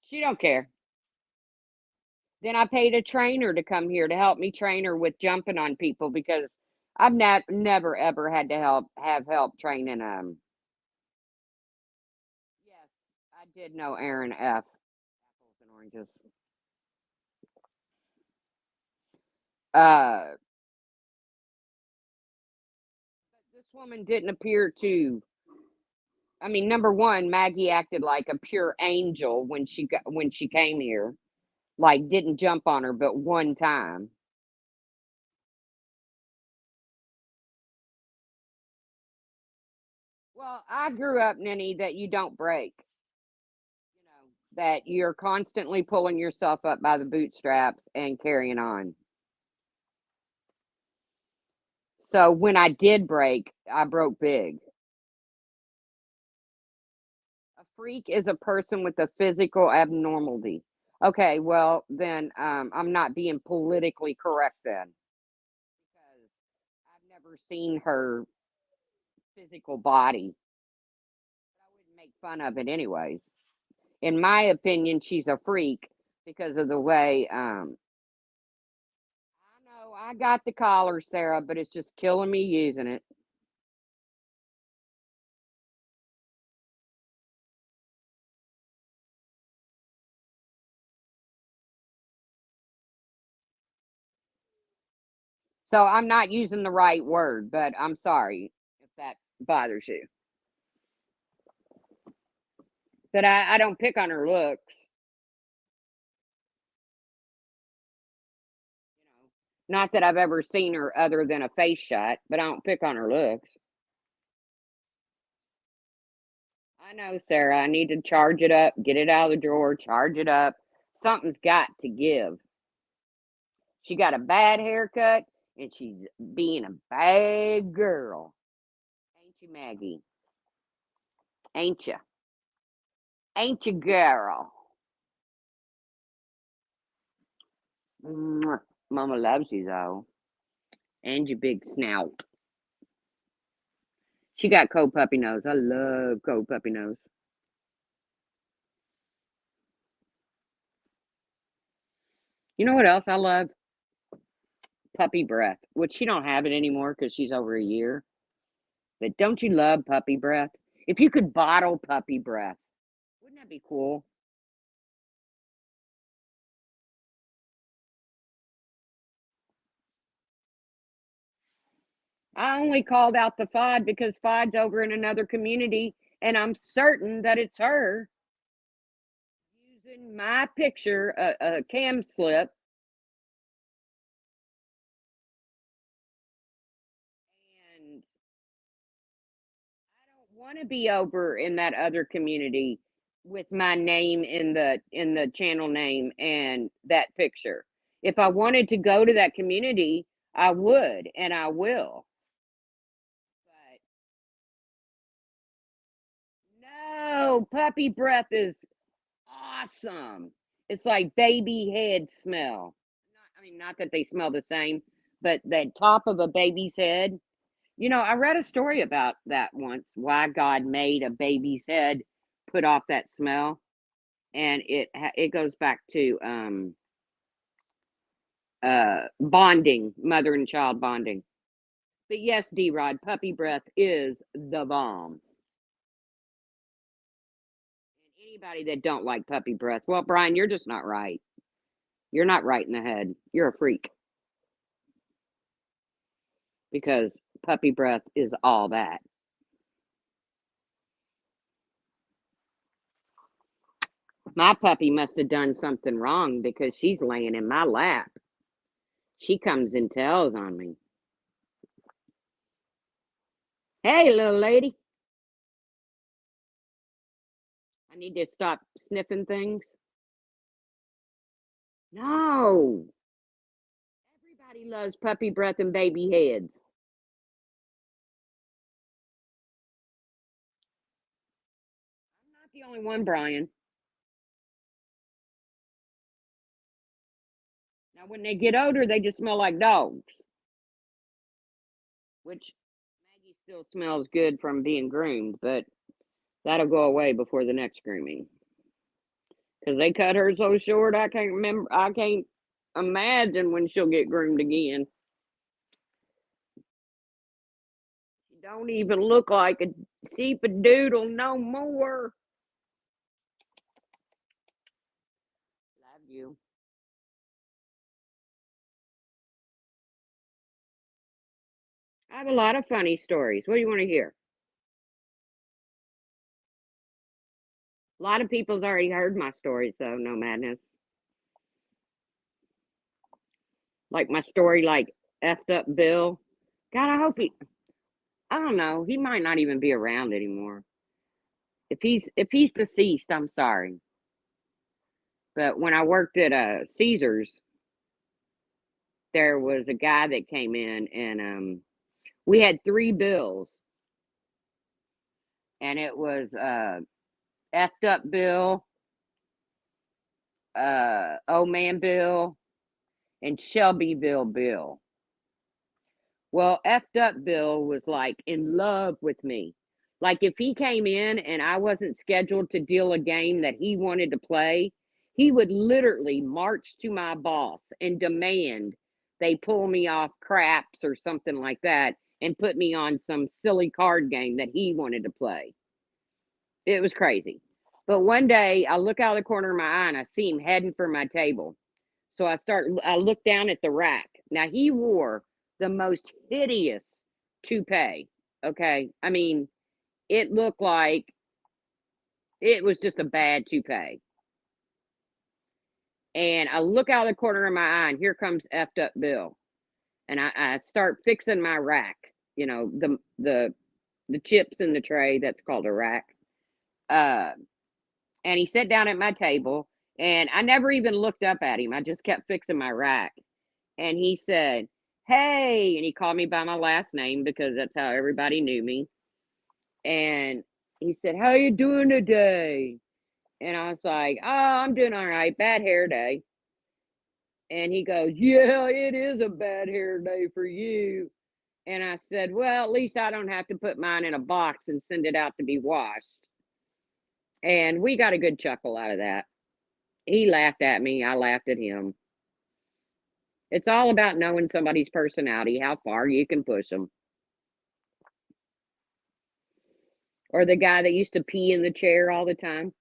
[SPEAKER 1] She don't care. Then I paid a trainer to come here to help me train her with jumping on people because I've never ever had to have help training Yes, I did know Aaron F. Apples and oranges. Uh this woman didn't appear to, I mean, number one, Maggie acted like a pure angel when she came here. Like didn't jump on her but one time. Well, I grew up, Ninny, that you don't break. You know, that you're constantly pulling yourself up by the bootstraps and carrying on. So when I did break, I broke big. A freak is a person with a physical abnormality. Okay, well then I'm not being politically correct then because I've never seen her physical body. I wouldn't make fun of it anyways. In my opinion, she's a freak because of the way, I know I got the collar, Sarah, but it's just killing me using it. So I'm not using the right word, but I'm sorry if that bothers you. But I don't pick on her looks, you know. Not that I've ever seen her other than a face shot, but I don't pick on her looks. I know, Sarah. I need to charge it up, get it out of the drawer, charge it up. Something's got to give. She got a bad haircut and she's being a bad girl. Ain't you, Maggie? Ain't you? Ain't you, girl? Mwah. Mama loves you, though. And your big snout. She got cold puppy nose. I love cold puppy nose. You know what else I love? Puppy breath, which she don't have it anymore because she's over a year. But don't you love puppy breath? If you could bottle puppy breath, wouldn't that be cool? I only called out the FOD because FOD's over in another community, and I'm certain that it's her using my picture, a cam slip, and I don't want to be over in that other community with my name in the channel name and that picture. If I wanted to go to that community, I would and I will. But no, puppy breath is awesome. It's like baby head smell. I mean, not that they smell the same, but the top of a baby's head. You know, I read a story about that once, why God made a baby's head put off that smell, and it goes back to bonding, mother and child bonding. But yes, D Rod, puppy breath is the bomb. And anybody that don't like puppy breath, well, Brian, you're just not right. You're not right in the head. You're a freak because puppy breath is all that. My puppy must have done something wrong because she's laying in my lap. She comes and tells on me. Hey, little lady, I need to stop sniffing things. No, everybody loves puppy breath and baby heads. I'm not the only one, Brian. Now, when they get older, they just smell like dogs, which Maggie still smells good from being groomed, but that'll go away before the next grooming because they cut her so short. I can't remember. I can't imagine when she'll get groomed again. She don't even look like a sheep-a-doodle no more. Love you. I have a lot of funny stories. What do you want to hear? A lot of people's already heard my stories, though. No madness. Like my story, like effed up Bill. God, I hope he. I don't know. He might not even be around anymore. If he's deceased, I'm sorry. But when I worked at Caesars, there was a guy that came in, and we had three bills, and it was effed up Bill, old man Bill, and Shelbyville Bill. Well, effed up Bill was like in love with me. Like, if he came in and I wasn't scheduled to deal a game that he wanted to play, he would literally march to my boss and demand they pull me off craps or something like that and put me on some silly card game that he wanted to play. It was crazy. But one day, I look out of the corner of my eye and I see him heading for my table. So I look down at the rack. Now, he wore the most hideous toupee, okay? I mean, it looked like it was just a bad toupee. And I look out of the corner of my eye, and here comes effed up Bill. And I start fixing my rack, you know, the chips in the tray, that's called a rack. Uh, and he sat down at my table, and I never even looked up at him. I just kept fixing my rack. And he said, "Hey," and he called me by my last name because that's how everybody knew me. And he said, "How you doing today?" And I was like, "Oh, I'm doing all right. Bad hair day." And he goes, "Yeah, it is a bad hair day for you." And I said, "Well, at least I don't have to put mine in a box and send it out to be washed." And we got a good chuckle out of that. He laughed at me. I laughed at him. It's all about knowing somebody's personality, how far you can push them. Or the guy that used to pee in the chair all the time.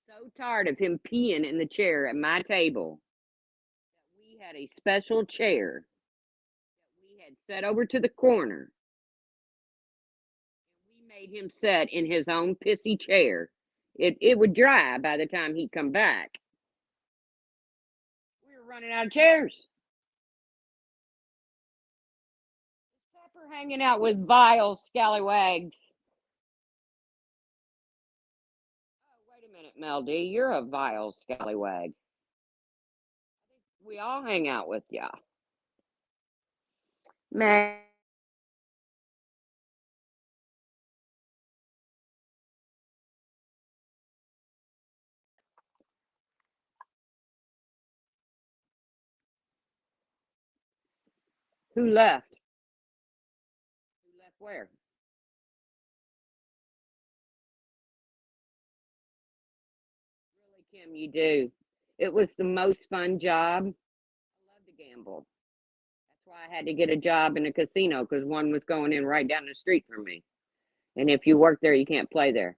[SPEAKER 1] So tired of him peeing in the chair at my table. We had a special chair we had set over to the corner. We made him sit in his own pissy chair. It would dry by the time he'd come back. We were running out of chairs. Pepper hanging out with vile scallywags. Oh, wait a minute, Mel D. You're a vile scallywag. We all hang out with ya. Man, who left? Who left where? Really, Kim, you do. It was the most fun job. I love to gamble. That's why I had to get a job in a casino because one was going in right down the street from me. And if you work there, you can't play there.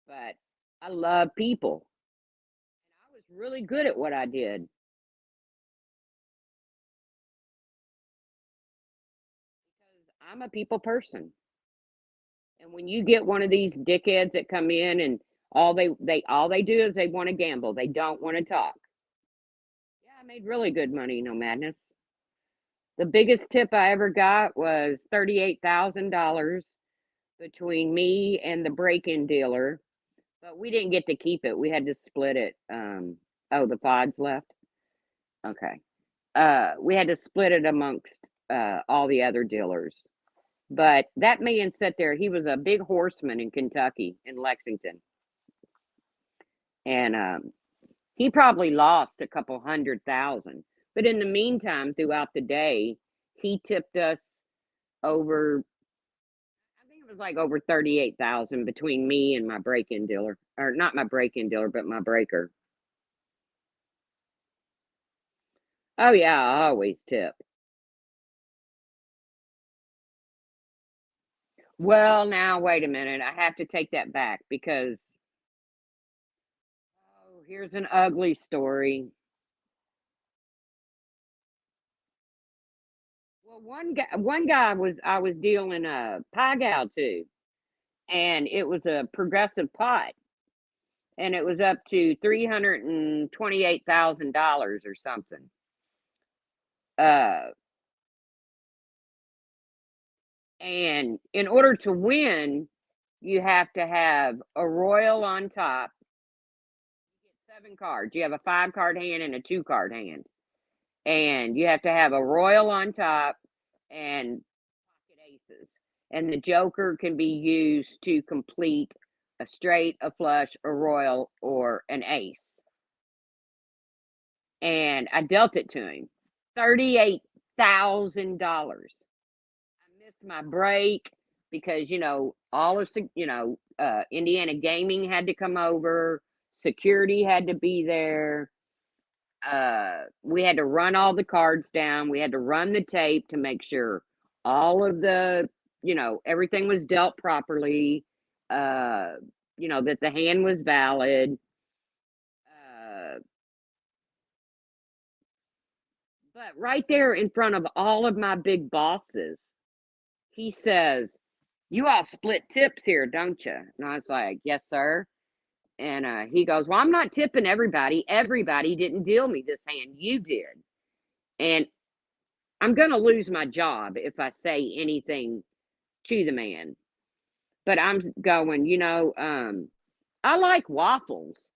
[SPEAKER 1] But I love people. I was really good at what I did. I'm a people person. And when you get one of these dickheads that come in and all they do is they want to gamble. They don't want to talk. Yeah, I made really good money, no madness. The biggest tip I ever got was $38,000 between me and the break-in dealer, but we didn't get to keep it. We had to split it. Oh, the FODs left. Okay. We had to split it amongst all the other dealers. But that man sat there. He was a big horseman in Kentucky, in Lexington, and he probably lost a couple 100,000. But in the meantime, throughout the day, he tipped us over. I think it was like over 38,000 between me and my break-in dealer, or not my break-in dealer, but my breaker. Oh yeah, I always tip. Well, now wait a minute. I have to take that back because oh, here's an ugly story. Well, one guy was I was dealing a pie gal to, and it was a progressive pot, and it was up to $328,000 or something. Uh, and in order to win, you have to have a royal on top. You get 7 cards. You have a 5 card hand and a 2 card hand, and you have to have a royal on top and pocket aces. And the joker can be used to complete a straight, a flush, a royal, or an ace. And I dealt it to him. $38,000. missed my break because, all of, Indiana Gaming had to come over, security had to be there. We had to run all the cards down. We had to run the tape to make sure all of the, everything was dealt properly, uh, that the hand was valid. Uh, but right there in front of all of my big bosses, he says, "You all split tips here, don't you?" And I was like, "Yes, sir." And he goes, "Well, I'm not tipping everybody. Everybody didn't deal me this hand. You did." And I'm going to lose my job if I say anything to the man. But I'm going, I like waffles.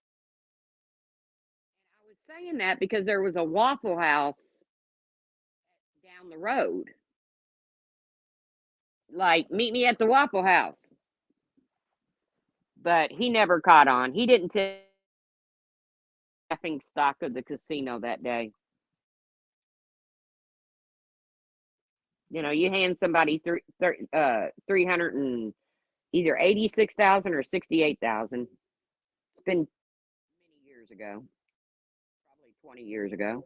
[SPEAKER 1] I was saying that because there was a Waffle House down the road. Like, meet me at the Waffle House. But he never caught on. He didn't tip stock of the casino that day. You hand somebody 300 and either 86,000 or 68,000. It's been many years ago, probably 20 years ago,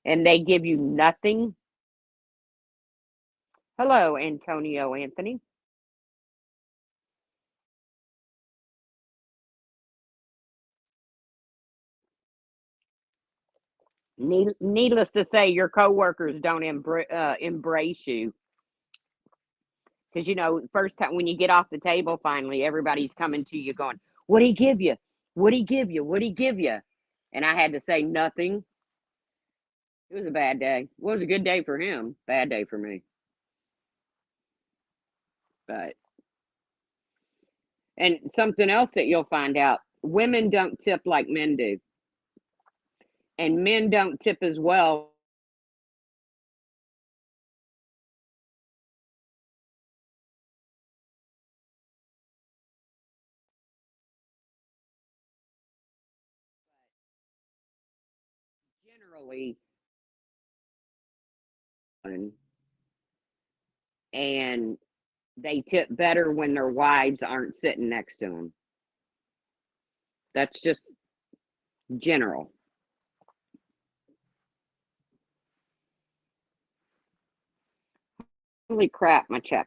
[SPEAKER 1] and they give you nothing. Hello, Antonio Anthony. Needless to say, your coworkers don't embrace you because first time when you get off the table, finally everybody's coming to you, going, "What would he give you? What would he give you? What would he give you?" And I had to say nothing. It was a bad day. It was a good day for him. Bad day for me. But and something else that you'll find out: women don't tip like men do, and men don't tip as well. Generally, and they tip better when their wives aren't sitting next to them. That's just general. Holy crap, my check.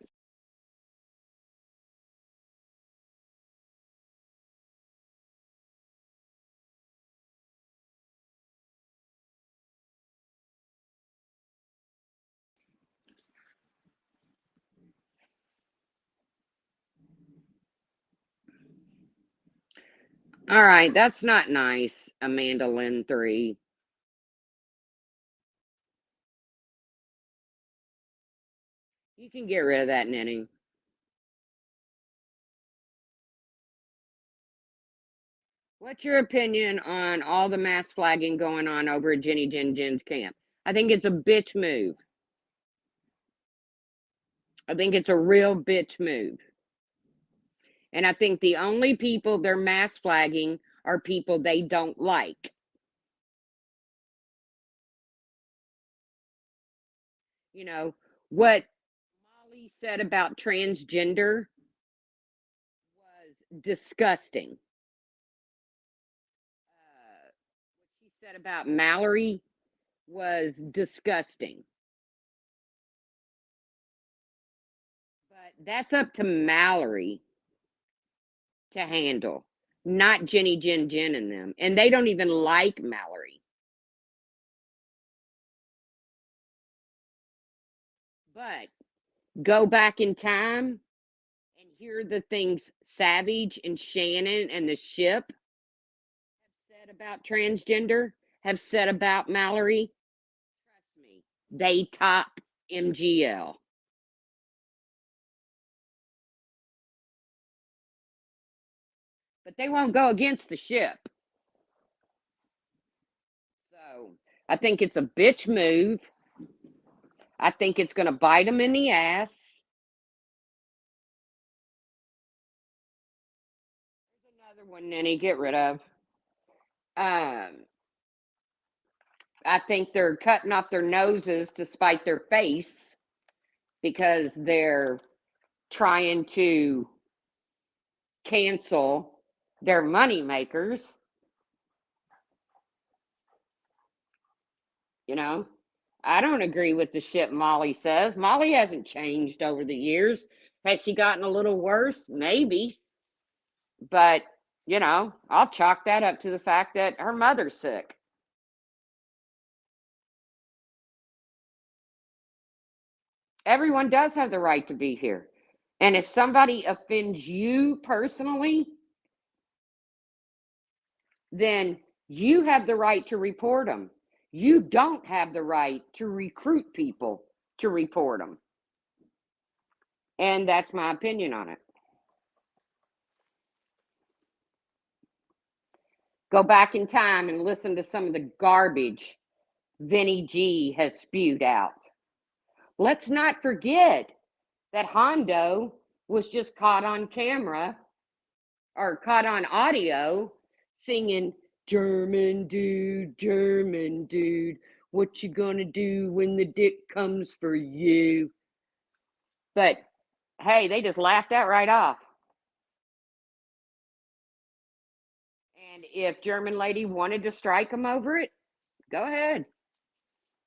[SPEAKER 1] All right, that's not nice, Amanda Lynn 3. You can get rid of that, Nenny. What's your opinion on all the mass flagging going on over at Jenny Jen Jen's camp? I think it's a bitch move. I think it's a real bitch move. And I think the only people they're mass flagging are people they don't like. What Molly said about transgender was disgusting. What she said about Mallory was disgusting. But that's up to Mallory to handle, not Jenny Jen Jen and them. And they don't even like Mallory. But go back in time and hear the things Savage and Shannon and the ship have said about transgender, have said about Mallory. Trust me, they top MGL. But they won't go against the ship. So I think it's a bitch move. I think it's going to bite them in the ass. There's another one, Nenny, get rid of. Um, I think they're cutting off their noses to spite their face. because they're trying to cancel their money makers, you know. I don't agree with the shit Molly says. Molly hasn't changed over the years. Has she gotten a little worse? Maybe. But, I'll chalk that up to the fact that her mother's sick. Everyone does have the right to be here. And if somebody offends you personally, then you have the right to report them. You don't have the right to recruit people to report them. And that's my opinion on it. Go back in time and listen to some of the garbage Vinny G has spewed out. Let's not forget that Hondo was just caught on camera or caught on audio singing German dude, what you gonna do when the dick comes for you? But hey, they just laughed that right off. And if German lady wanted to strike him over it, go ahead.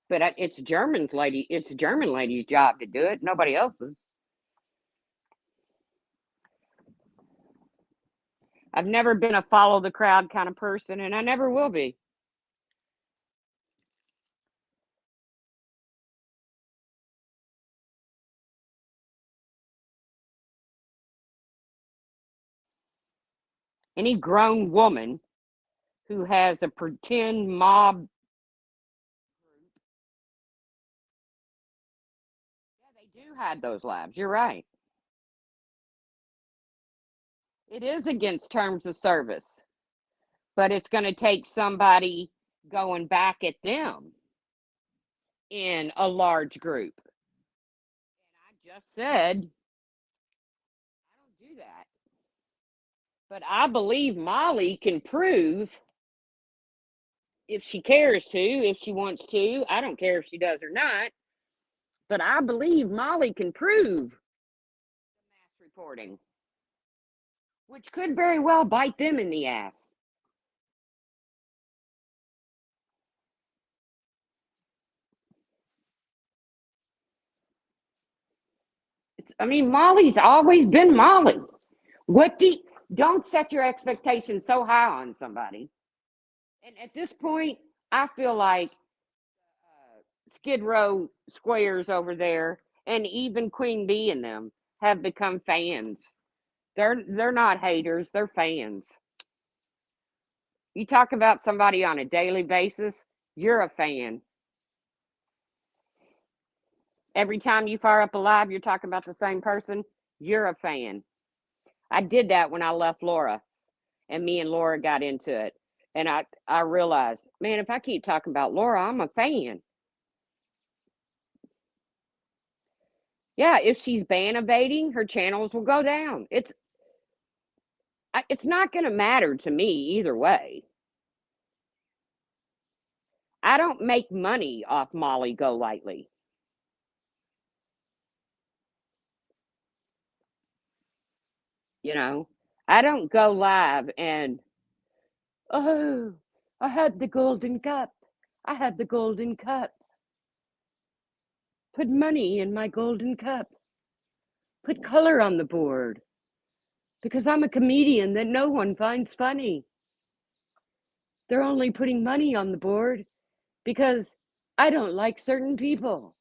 [SPEAKER 1] But it's German lady's job to do it, nobody else's. I've never been a follow the crowd kind of person, and I never will be. Any grown woman who has a pretend mob group, yeah, they do hide those labs. You're right. It is against terms of service, but it's going to take somebody going back at them in a large group. And I just said, I don't do that. But I believe Molly can prove if she cares to, if she wants to. I don't care if she does or not. But I believe Molly can prove mass reporting, which could very well bite them in the ass. Molly's always been Molly. Don't set your expectations so high on somebody. And at this point, I feel like Skid Row Squares over there and even Queen Bee and them have become fans. They're not haters, they're fans. You talk about somebody on a daily basis, you're a fan. Every time you fire up a live, you're talking about the same person, you're a fan. I did that when I left Laura, and me and Laura got into it. And I realized, man, if I keep talking about Laura, I'm a fan. Yeah, if she's ban evading, her channels will go down. It's not going to matter to me either way. I don't make money off Molly Go Lightly. I don't go live and, oh, I had the golden cup. I had the golden cup. Put money in my golden cup. Put color on the board. Because I'm a comedian that no one finds funny. They're only putting money on the board because I don't like certain people.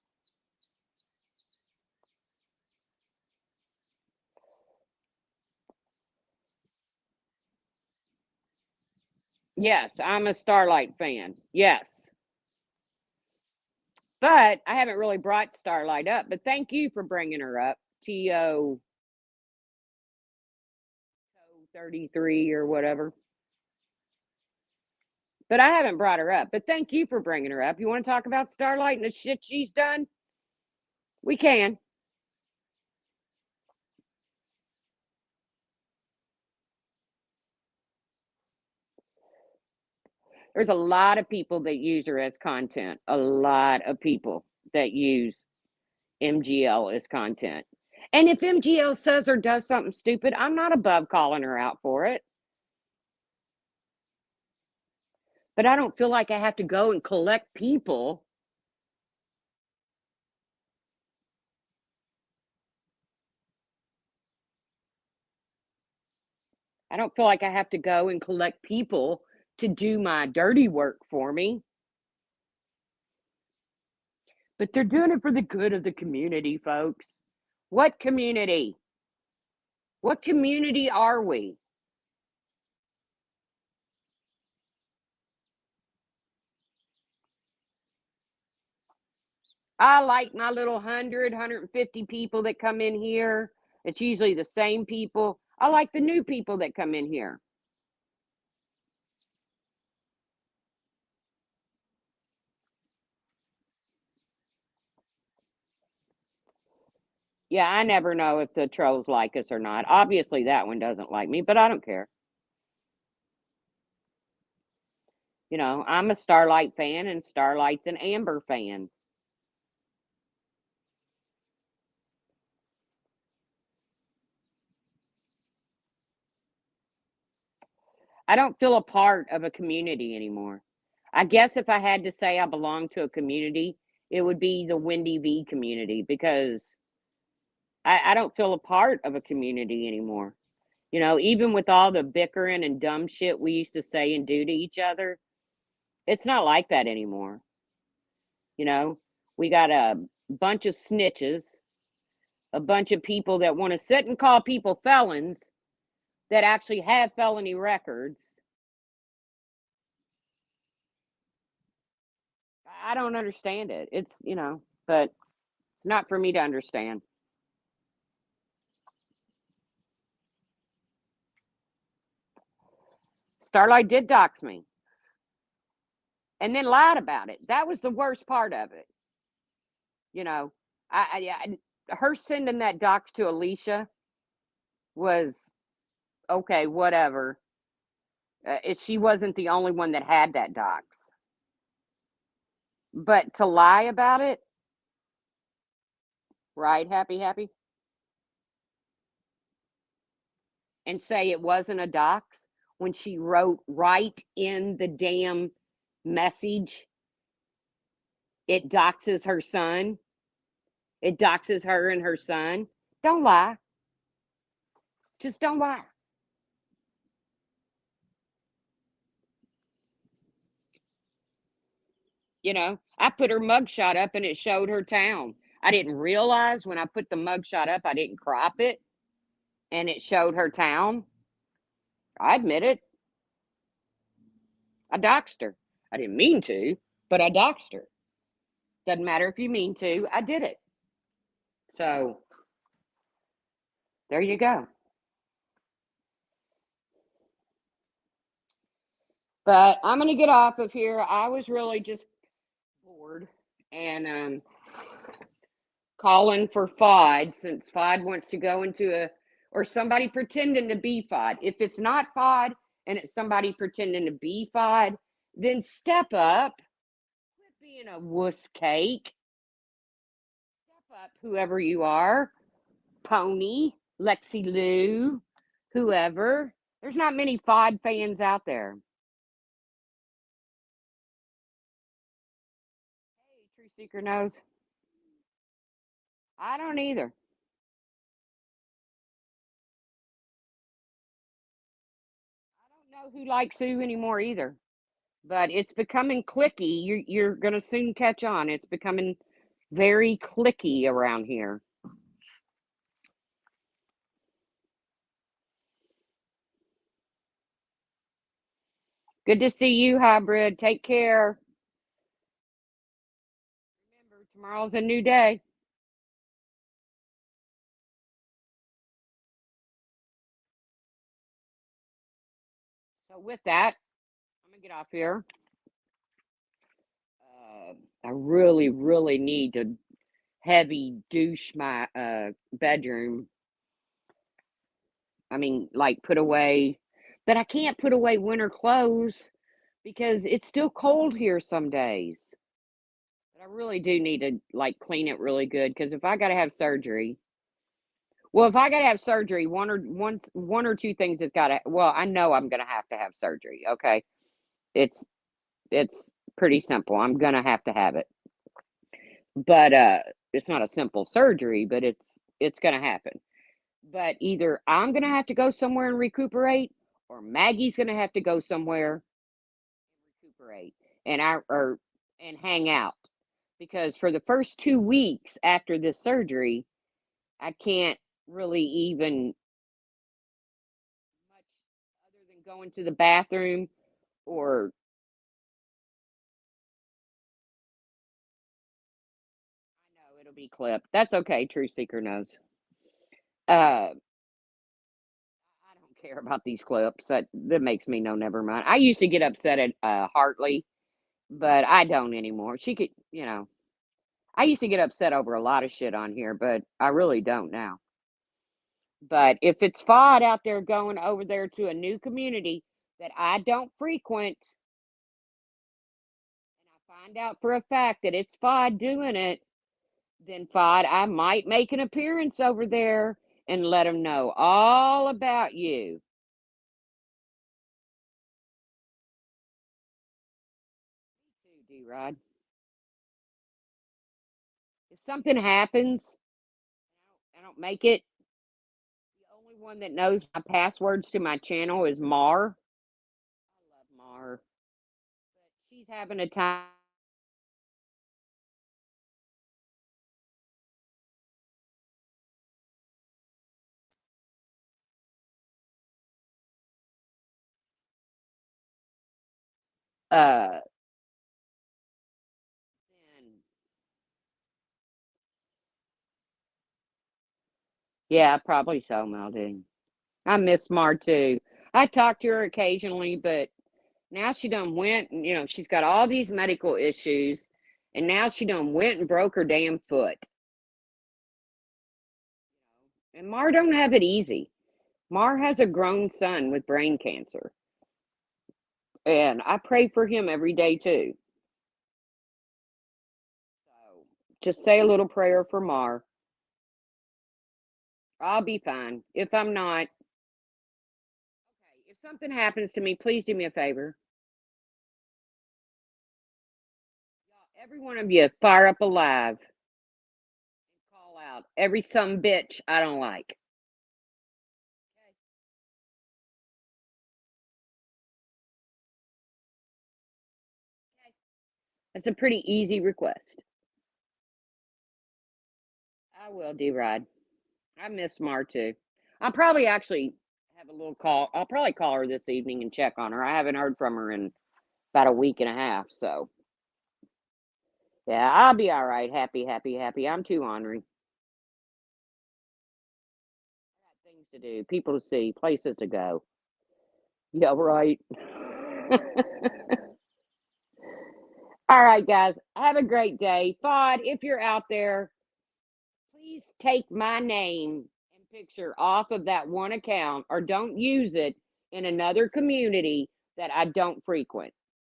[SPEAKER 1] Yes, I'm a Starlight fan. Yes. But I haven't really brought Starlight up. But thank you for bringing her up. TO 33 or whatever. But I haven't brought her up. But thank you for bringing her up. You want to talk about Starlight and the shit she's done? We can. There's a lot of people that use her as content. A lot of people that use MGL is content. And if MGL says or does something stupid, I'm not above calling her out for it. But I don't feel like I have to go and collect people. I don't feel like I have to go and collect people to do my dirty work for me. But they're doing it for the good of the community, folks. What community? What community are we? I like my little 150 people that come in here. It's usually the same people. I like the new people that come in here. Yeah, I never know if the trolls like us or not. Obviously, that one doesn't like me, but I don't care. You know, I'm a Starlight fan, and Starlight's an Amber fan. I don't feel a part of a community anymore. I guess if I had to say I belong to a community, it would be the Wendy V community because I don't feel a part of a community anymore. You know, even with all the bickering and dumb shit we used to say and do to each other, it's not like that anymore. You know, we got a bunch of snitches, a bunch of people that want to sit and call people felons that actually have felony records. I don't understand it. It's, but it's not for me to understand. Starlight did dox me and then lied about it. That was the worst part of it. You know, her sending that dox to Alicia was okay, whatever. She wasn't the only one that had that dox. But to lie about it, right? Happy, happy, and say it wasn't a dox when she wrote right in the damn message, it doxes her son. It doxes her and her son. Don't lie. Just don't lie. You know, I put her mugshot up and it showed her town. I didn't realize when I put the mugshot up, I didn't crop it and it showed her town. I admit it. I doxed her. I didn't mean to, but I doxed her. Doesn't matter if you mean to, I did it. So there you go. But I'm going to get off of here. I was really just bored and calling for FOD since FOD wants to go into or somebody pretending to be FOD. If it's not FOD and it's somebody pretending to be FOD, then step up. Quit being a wuss cake. Step up, whoever you are. Pony, Lexi Lou, whoever. There's not many FOD fans out there. Hey, True Seeker knows. I don't either. I don't know who likes who anymore either. But it's becoming clicky. You're gonna soon catch on. It's becoming very clicky around here. Good to see you, Hybrid. Take care. Remember, tomorrow's a new day. So with that, I'm gonna get off here. I really, really need to heavy douche my bedroom. I mean, like put away, but I can't put away winter clothes because it's still cold here some days. But I really do need to, like, clean it really good because if I gotta have surgery well, if I gotta have surgery, one or 2 things has gotta well, I know I'm gonna have to have surgery, okay? It's it's pretty simple, I'm gonna have to have it. But, it's not a simple surgery, but it's gonna happen. But either I'm gonna have to go somewhere and recuperate, or Maggie's gonna have to go somewhere recuperate and hang out. Because for the first 2 weeks after this surgery, I can't really even much other than going to the bathroom or I know it'll be clipped. That's okay, Truth Seeker knows. I don't care about these clips. That makes me know never mind. I used to get upset at Hartley, but I don't anymore. She could, I used to get upset over a lot of shit on here, but I really don't now. But if it's FOD out there going over there to a new community that I don't frequent, and I find out for a fact that it's FOD doing it, then FOD, I might make an appearance over there and let them know all about you. Me too, D-Rod. If something happens, I don't make it. The only one that knows my passwords to my channel is Mar. I love Mar. But she's having a time. Uh, and yeah, probably so, Melody. I miss Mar too. I talk to her occasionally, but now she done went and she's got all these medical issues, and now she done went and broke her damn foot. And Mar don't have it easy. Mar has a grown son with brain cancer, and I pray for him every day too. So just say a little prayer for Mar. I'll be fine. If I'm not, okay, if something happens to me, please do me a favor. Every one of you, fire up alive and call out every some bitch I don't like. Okay? Okay. That's a pretty easy request. I will, D-Rod. I miss Mar too. I'll probably actually have a little call. I'll probably call her this evening and check on her. I haven't heard from her in about a week and a half. So, yeah, I'll be all right. Happy, happy, happy. I'm too ornery. I got things to do, people to see, places to go. Yeah, right. All right, guys. Have a great day. FOD, if you're out there, please take my name and picture off of that one account or don't use it in another community that I don't frequent.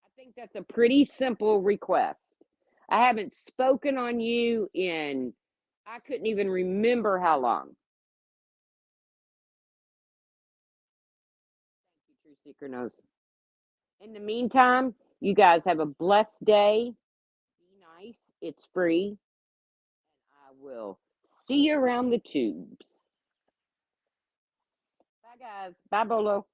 [SPEAKER 1] I think that's a pretty simple request. I haven't spoken on you in, I couldn't even remember how long. Thank you, True Seeker knows. In the meantime, you guys have a blessed day. Be nice. It's free. I will see you around the tubes. Bye, guys. Bye, Bolo.